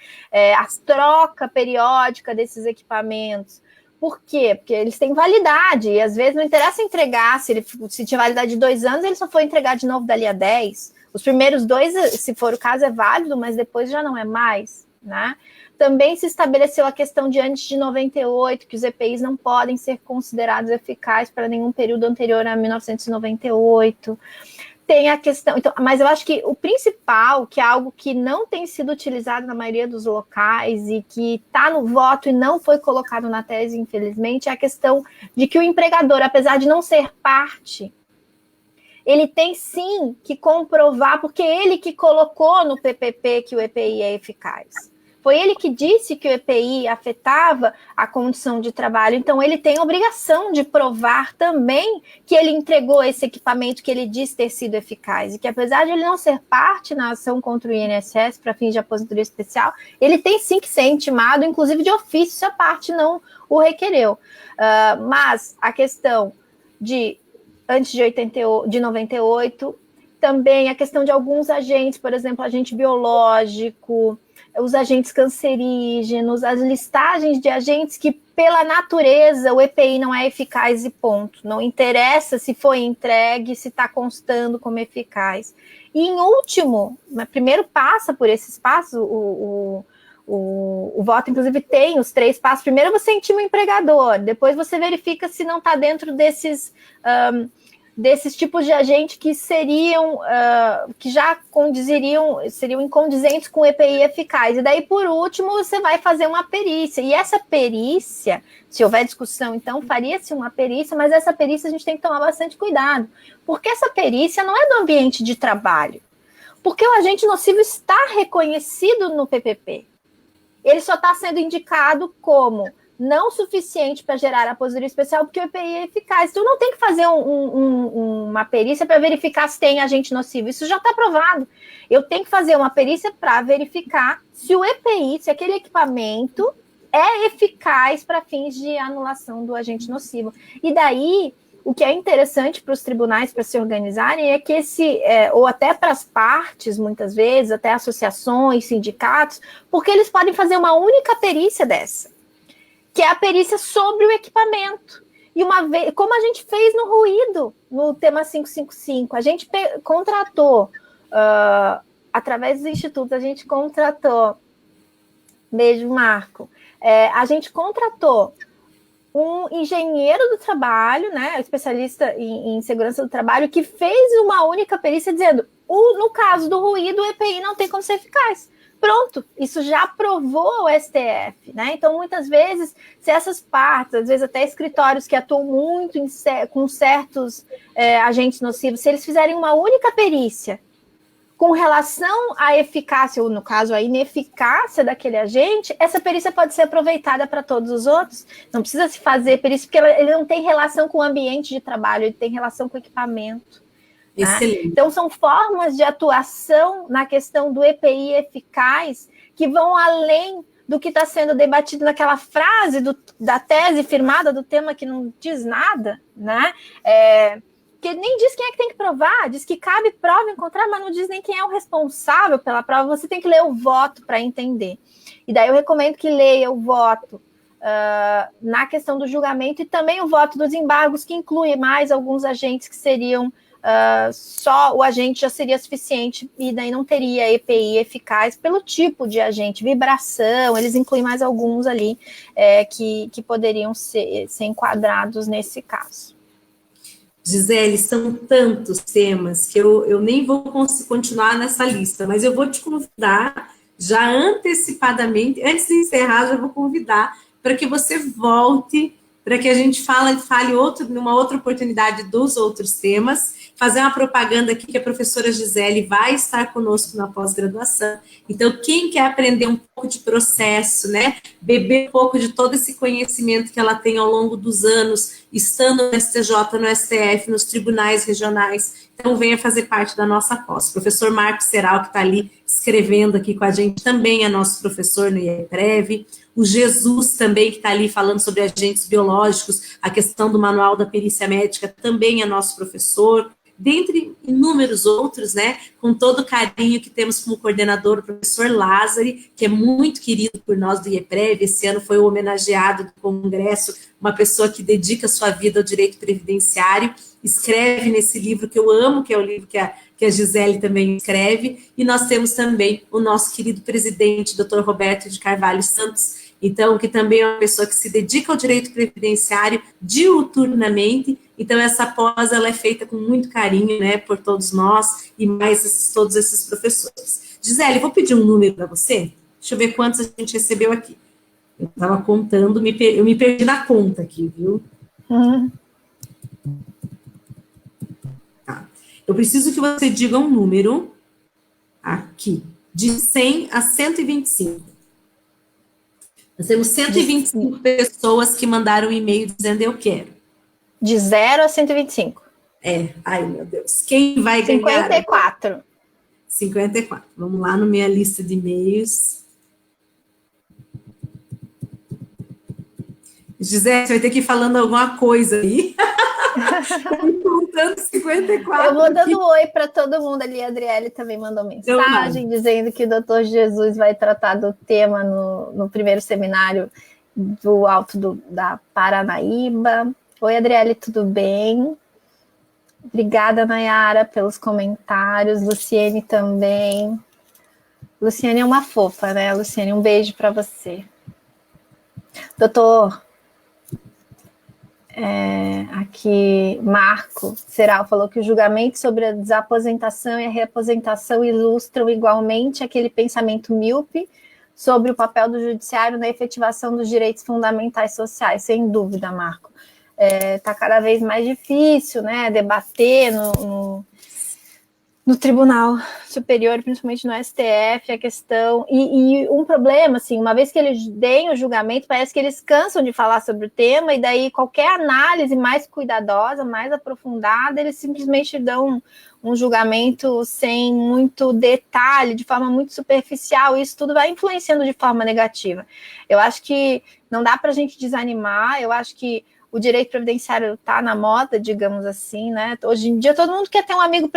A troca periódica desses equipamentos. Por quê? Porque eles têm validade, e às vezes não interessa entregar, se tinha validade de 2 anos, ele só foi entregar de novo dali a 10. Os primeiros 2, se for o caso, é válido, mas depois já não é mais, né? Também se estabeleceu a questão de antes de 98, que os EPIs não podem ser considerados eficazes para nenhum período anterior a 1998. Tem a questão, então, mas eu acho que o principal, que é algo que não tem sido utilizado na maioria dos locais e que está no voto e não foi colocado na tese, infelizmente, é a questão de que o empregador, apesar de não ser parte, ele tem sim que comprovar, porque ele que colocou no PPP que o EPI é eficaz. Foi ele que disse que o EPI afetava a condição de trabalho, então ele tem a obrigação de provar também que ele entregou esse equipamento que ele diz ter sido eficaz, e que apesar de ele não ser parte na ação contra o INSS para fins de aposentadoria especial, ele tem sim que ser intimado, inclusive de ofício, se a parte não o requereu. Mas a questão de antes de 98, também a questão de alguns agentes, por exemplo, agente biológico, os agentes cancerígenos, as listagens de agentes que, pela natureza, o EPI não é eficaz e ponto. Não interessa se foi entregue, se está constando como eficaz. E, em último, primeiro passa por esses passos, o voto, inclusive, tem os 3 passos. Primeiro você intima o empregador, depois você verifica se não está dentro desses tipos de agente que seriam, que já seriam incondizentes com o EPI eficaz. E daí, por último, você vai fazer uma perícia. E essa perícia, se houver discussão, então, faria-se uma perícia, mas essa perícia a gente tem que tomar bastante cuidado, porque essa perícia não é do ambiente de trabalho, porque o agente nocivo está reconhecido no PPP. Ele só está sendo indicado como não suficiente para gerar aposentadoria especial, porque o EPI é eficaz. Então, não tem que fazer uma perícia para verificar se tem agente nocivo. Isso já está provado. Eu tenho que fazer uma perícia para verificar se o EPI, se aquele equipamento é eficaz para fins de anulação do agente nocivo. E daí, o que é interessante para os tribunais para se organizarem é que ou até para as partes, muitas vezes, até associações, sindicatos, porque eles podem fazer uma única perícia dessa, que é a perícia sobre o equipamento. E uma vez, como a gente fez no ruído, no tema 555, a gente contratou, através dos institutos, a gente contratou, beijo, Marco, a gente contratou um engenheiro do trabalho, né, especialista em segurança do trabalho, que fez uma única perícia dizendo, no caso do ruído, o EPI não tem como ser eficaz. Pronto, isso já aprovou o STF, né? Então, muitas vezes, se essas partes, às vezes até escritórios que atuam muito com certos agentes nocivos, se eles fizerem uma única perícia com relação à eficácia, ou no caso, a ineficácia daquele agente, essa perícia pode ser aproveitada para todos os outros. Não precisa se fazer perícia, porque ele não tem relação com o ambiente de trabalho, ele tem relação com o equipamento. Excelente. Então, são formas de atuação na questão do EPI eficaz que vão além do que está sendo debatido naquela frase da tese firmada do tema que não diz nada, né? Que nem diz quem é que tem que provar, diz que cabe prova encontrar, mas não diz nem quem é o responsável pela prova. Você tem que ler o voto para entender. E daí eu recomendo que leia o voto na questão do julgamento e também o voto dos embargos, que inclui mais alguns agentes que seriam só o agente já seria suficiente e daí não teria EPI eficaz pelo tipo de agente, vibração, eles incluem mais alguns ali que poderiam ser enquadrados nesse caso. Gisele, são tantos temas que eu nem vou continuar nessa lista, mas eu vou te convidar já antecipadamente, antes de encerrar, já vou convidar para que você volte para que a gente fale numa outra oportunidade dos outros temas, fazer uma propaganda aqui que a professora Gisele vai estar conosco na pós-graduação. Então, quem quer aprender um pouco de processo, né, beber um pouco de todo esse conhecimento que ela tem ao longo dos anos, estando no STJ, no STF, nos tribunais regionais, então venha fazer parte da nossa pós. O professor Marcos Seral, que está ali escrevendo aqui com a gente, também é nosso professor no IEPREV. O Jesus também, que está ali falando sobre agentes biológicos, a questão do manual da perícia médica, também é nosso professor, dentre inúmeros outros, né, com todo o carinho que temos como coordenador, o professor Lázari, que é muito querido por nós do IEPREV, esse ano foi o homenageado do Congresso, uma pessoa que dedica sua vida ao direito previdenciário, escreve nesse livro que eu amo, que é o livro que a Gisele também escreve, e nós temos também o nosso querido presidente, Dr. Roberto de Carvalho Santos, então, que também é uma pessoa que se dedica ao direito previdenciário diuturnamente. Então, essa pós, ela é feita com muito carinho, né, por todos nós e mais todos esses professores. Gisele, vou pedir um número para você. Deixa eu ver quantos a gente recebeu aqui. Eu estava contando, eu me perdi na conta aqui, viu? Tá. Eu preciso que você diga um número aqui, de 100 a 125. Nós temos 125 pessoas que mandaram um e-mail dizendo eu quero. De 0 a 125. Ai meu Deus. Quem vai ganhar? 54. 54. Vamos lá na minha lista de e-mails. Gisele, você vai ter que ir falando alguma coisa aí. Contando 54. Eu vou dando oi para todo mundo ali. A Adriele também mandou mensagem dizendo que o Dr. Jesus vai tratar do tema no primeiro seminário do Alto da Paranaíba. Oi, Adriele, tudo bem? Obrigada, Nayara, pelos comentários. Luciene também. Luciene é uma fofa, né? Luciene, um beijo para você. Doutor, aqui Marco Seral falou que o julgamento sobre a desaposentação e a reaposentação ilustram igualmente aquele pensamento míope sobre o papel do judiciário na efetivação dos direitos fundamentais sociais. Sem dúvida, Marco. Está cada vez mais difícil, né, debater no Tribunal Superior, principalmente no STF, a questão... E um problema, assim, uma vez que eles deem o julgamento, parece que eles cansam de falar sobre o tema, e daí qualquer análise mais cuidadosa, mais aprofundada, eles simplesmente dão um julgamento sem muito detalhe, de forma muito superficial, e isso tudo vai influenciando de forma negativa. Eu acho que não dá para a gente desanimar, eu acho que o direito previdenciário está na moda, digamos assim, né? Hoje em dia todo mundo quer ter um amigo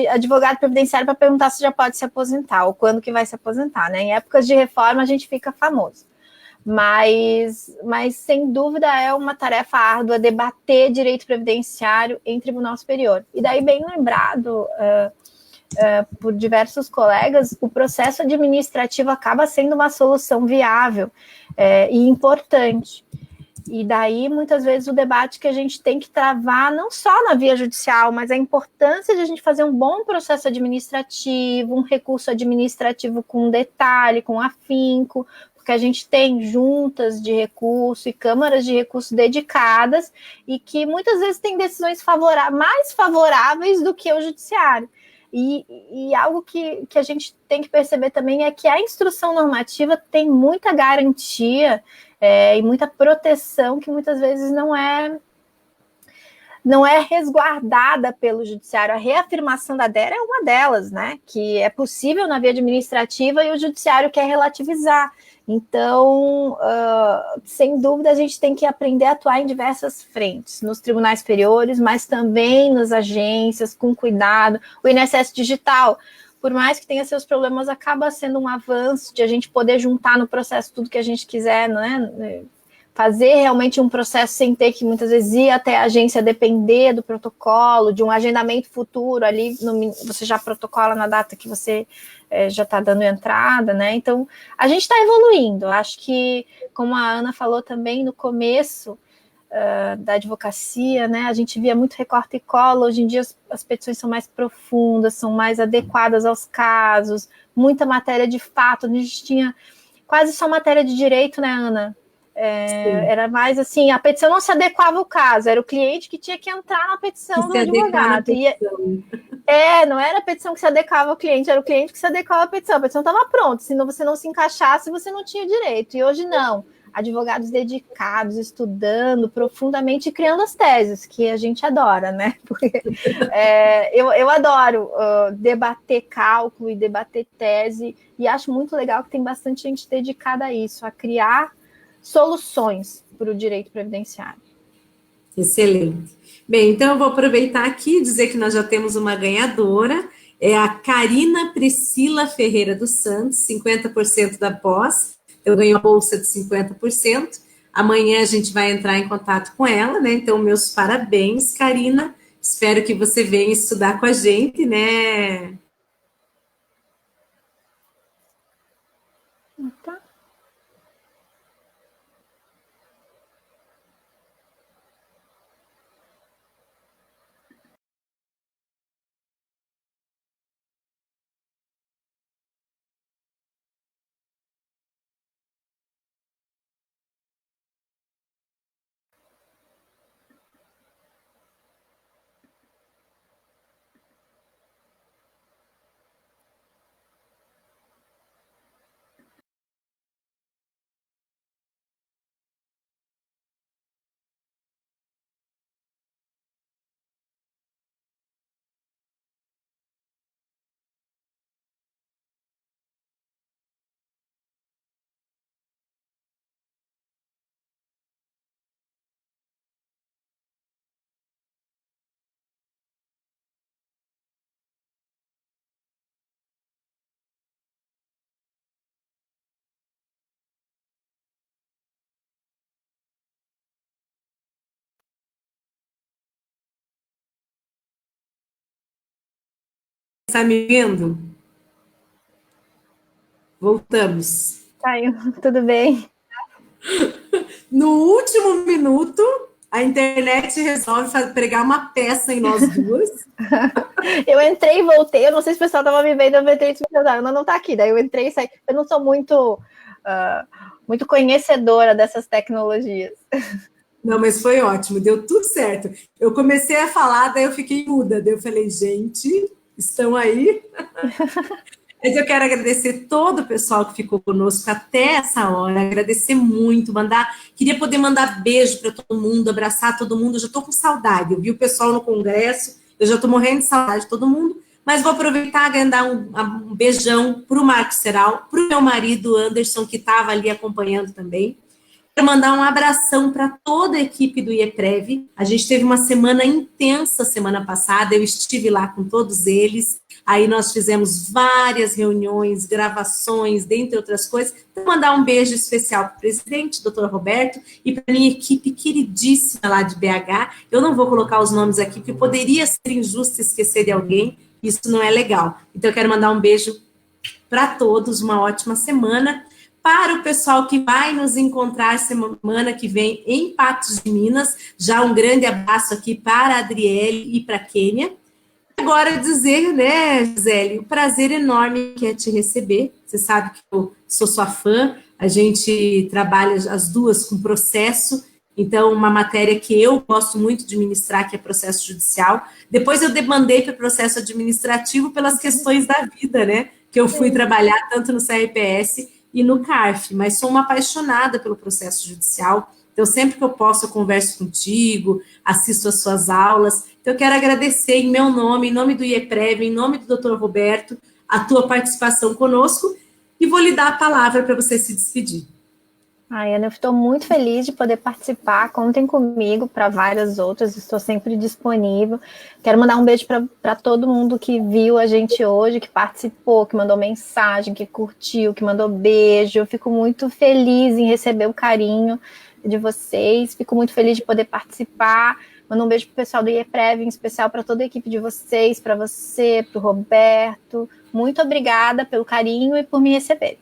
advogado previdenciário para perguntar se já pode se aposentar ou quando que vai se aposentar, né? Em épocas de reforma a gente fica famoso. Mas sem dúvida é uma tarefa árdua debater direito previdenciário em tribunal superior. E daí, bem lembrado por diversos colegas, o processo administrativo acaba sendo uma solução viável e importante. E daí, muitas vezes, o debate que a gente tem que travar, não só na via judicial, mas a importância de a gente fazer um bom processo administrativo, um recurso administrativo com detalhe, com afinco, porque a gente tem juntas de recurso e câmaras de recurso dedicadas e que muitas vezes têm decisões mais favoráveis do que o judiciário. E algo que a gente tem que perceber também é que a instrução normativa tem muita garantia e muita proteção que muitas vezes não é resguardada pelo judiciário. A reafirmação da DER é uma delas, né? Que é possível na via administrativa e o judiciário quer relativizar. Então, sem dúvida, a gente tem que aprender a atuar em diversas frentes, nos tribunais superiores, mas também nas agências, com cuidado. O INSS digital, por mais que tenha seus problemas, acaba sendo um avanço de a gente poder juntar no processo tudo que a gente quiser, né? Fazer realmente um processo sem ter que muitas vezes ir até a agência depender do protocolo, de um agendamento futuro ali, você já protocola na data que você já está dando entrada, né? Então, a gente está evoluindo. Acho que, como a Ana falou também no começo da advocacia, né? A gente via muito recorte e cola, hoje em dia as petições são mais profundas, são mais adequadas aos casos, muita matéria de fato, a gente tinha quase só matéria de direito, né, Ana? Era mais assim, a petição não se adequava ao caso, era o cliente que tinha que entrar na petição do advogado. Não era a petição que se adequava ao cliente, era o cliente que se adequava à petição. A petição estava pronta, se você não se encaixasse, você não tinha direito. E hoje não. Advogados dedicados, estudando profundamente e criando as teses, que a gente adora, né? Porque eu adoro debater cálculo e debater tese, e acho muito legal que tem bastante gente dedicada a isso, a criar soluções para o direito previdenciário. Excelente. Bem, então eu vou aproveitar aqui e dizer que nós já temos uma ganhadora, é a Karina Priscila Ferreira dos Santos, 50% da pós, eu ganho a bolsa de 50%, amanhã a gente vai entrar em contato com ela, né, então meus parabéns, Karina, espero que você venha estudar com a gente, né. Tá. Está me vendo? Voltamos. Caiu, tudo bem. No último minuto, a internet resolve pregar uma peça em nós duas. Eu entrei e voltei, eu não sei se o pessoal estava me vendo, eu entrei e não está aqui, daí eu entrei e saí. Eu não sou muito conhecedora dessas tecnologias. Não, mas foi ótimo, deu tudo certo. Eu comecei a falar, daí eu fiquei muda, daí eu falei, gente, estão aí? Mas eu quero agradecer todo o pessoal que ficou conosco até essa hora, agradecer muito, queria poder mandar beijo para todo mundo, abraçar todo mundo, eu já estou com saudade, eu vi o pessoal no congresso, eu já estou morrendo de saudade de todo mundo, mas vou aproveitar e dar um beijão para o Marco Serral, para o meu marido Anderson, que estava ali acompanhando também. Quero mandar um abração para toda a equipe do IEPREV. A gente teve uma semana intensa semana passada, eu estive lá com todos eles, aí nós fizemos várias reuniões, gravações, dentre outras coisas. Então, mandar um beijo especial para o presidente, doutor Roberto, e para a minha equipe queridíssima lá de BH. Eu não vou colocar os nomes aqui, porque poderia ser injusto esquecer de alguém, isso não é legal. Então, eu quero mandar um beijo para todos, uma ótima semana. Para o pessoal que vai nos encontrar semana que vem em Patos de Minas, já um grande abraço aqui para a Adriele e para a Kênia. Agora dizer, né, Gisele, o prazer enorme que é te receber. Você sabe que eu sou sua fã, a gente trabalha as duas com processo, então uma matéria que eu gosto muito de ministrar, que é processo judicial. Depois eu demandei para o processo administrativo pelas questões da vida, né, que eu fui trabalhar tanto no CRPS e no CARF, mas sou uma apaixonada pelo processo judicial, então sempre que eu posso eu converso contigo, assisto às suas aulas, então eu quero agradecer em meu nome, em nome do IEPREV, em nome do Dr. Roberto, a tua participação conosco, e vou lhe dar a palavra para você se despedir. Ai, Ana, eu estou muito feliz de poder participar, contem comigo para várias outras, estou sempre disponível. Quero mandar um beijo para todo mundo que viu a gente hoje, que participou, que mandou mensagem, que curtiu, que mandou beijo. Eu fico muito feliz em receber o carinho de vocês, fico muito feliz de poder participar. Mando um beijo para o pessoal do IEPREV, em especial para toda a equipe de vocês, para você, para o Roberto. Muito obrigada pelo carinho e por me receber.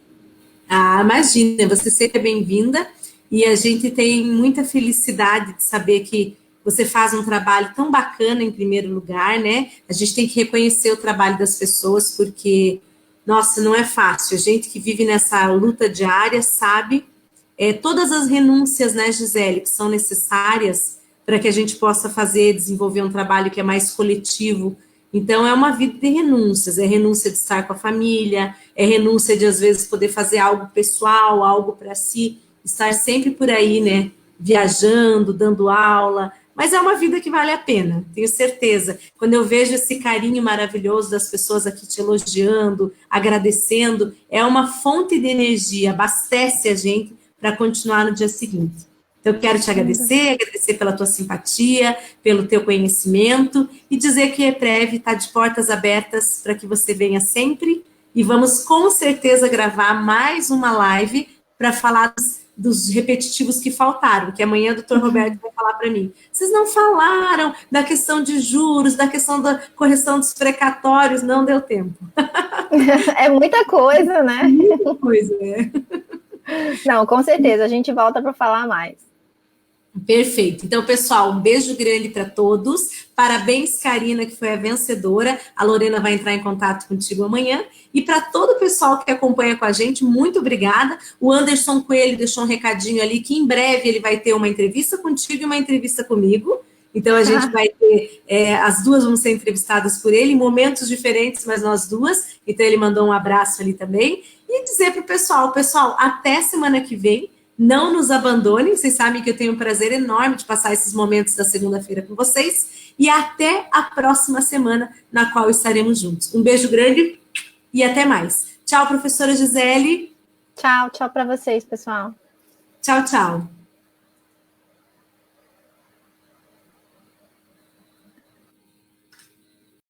Ah, imagina, você sempre é bem-vinda e a gente tem muita felicidade de saber que você faz um trabalho tão bacana em primeiro lugar, né? A gente tem que reconhecer o trabalho das pessoas porque, nossa, não é fácil. A gente que vive nessa luta diária sabe todas as renúncias, né, Gisele, que são necessárias para que a gente possa desenvolver um trabalho que é mais coletivo. Então, é uma vida de renúncias, é renúncia de estar com a família, é renúncia de, às vezes, poder fazer algo pessoal, algo para si, estar sempre por aí, né, viajando, dando aula, mas é uma vida que vale a pena, tenho certeza. Quando eu vejo esse carinho maravilhoso das pessoas aqui te elogiando, agradecendo, é uma fonte de energia, abastece a gente para continuar no dia seguinte. Então, eu quero te agradecer pela tua simpatia, pelo teu conhecimento e dizer que a EPREV está de portas abertas para que você venha sempre e vamos com certeza gravar mais uma live para falar dos repetitivos que faltaram, que amanhã o doutor Roberto vai falar para mim. Vocês não falaram da questão de juros, da questão da correção dos precatórios, não deu tempo. É muita coisa, né? Muita coisa, né? Não, com certeza, a gente volta para falar mais. Perfeito. Então, pessoal, um beijo grande para todos. Parabéns, Karina, que foi a vencedora. A Lorena vai entrar em contato contigo amanhã. E para todo o pessoal que acompanha com a gente, muito obrigada. O Anderson Coelho deixou um recadinho ali que em breve ele vai ter uma entrevista contigo e uma entrevista comigo. Então, a gente vai ter, as duas vão ser entrevistadas por ele, em momentos diferentes, mas nós duas. Então, ele mandou um abraço ali também. E dizer para o pessoal, até semana que vem. Não nos abandonem, vocês sabem que eu tenho um prazer enorme de passar esses momentos da segunda-feira com vocês. E até a próxima semana, na qual estaremos juntos. Um beijo grande e até mais. Tchau, professora Gisele. Tchau para vocês, pessoal. Tchau, tchau.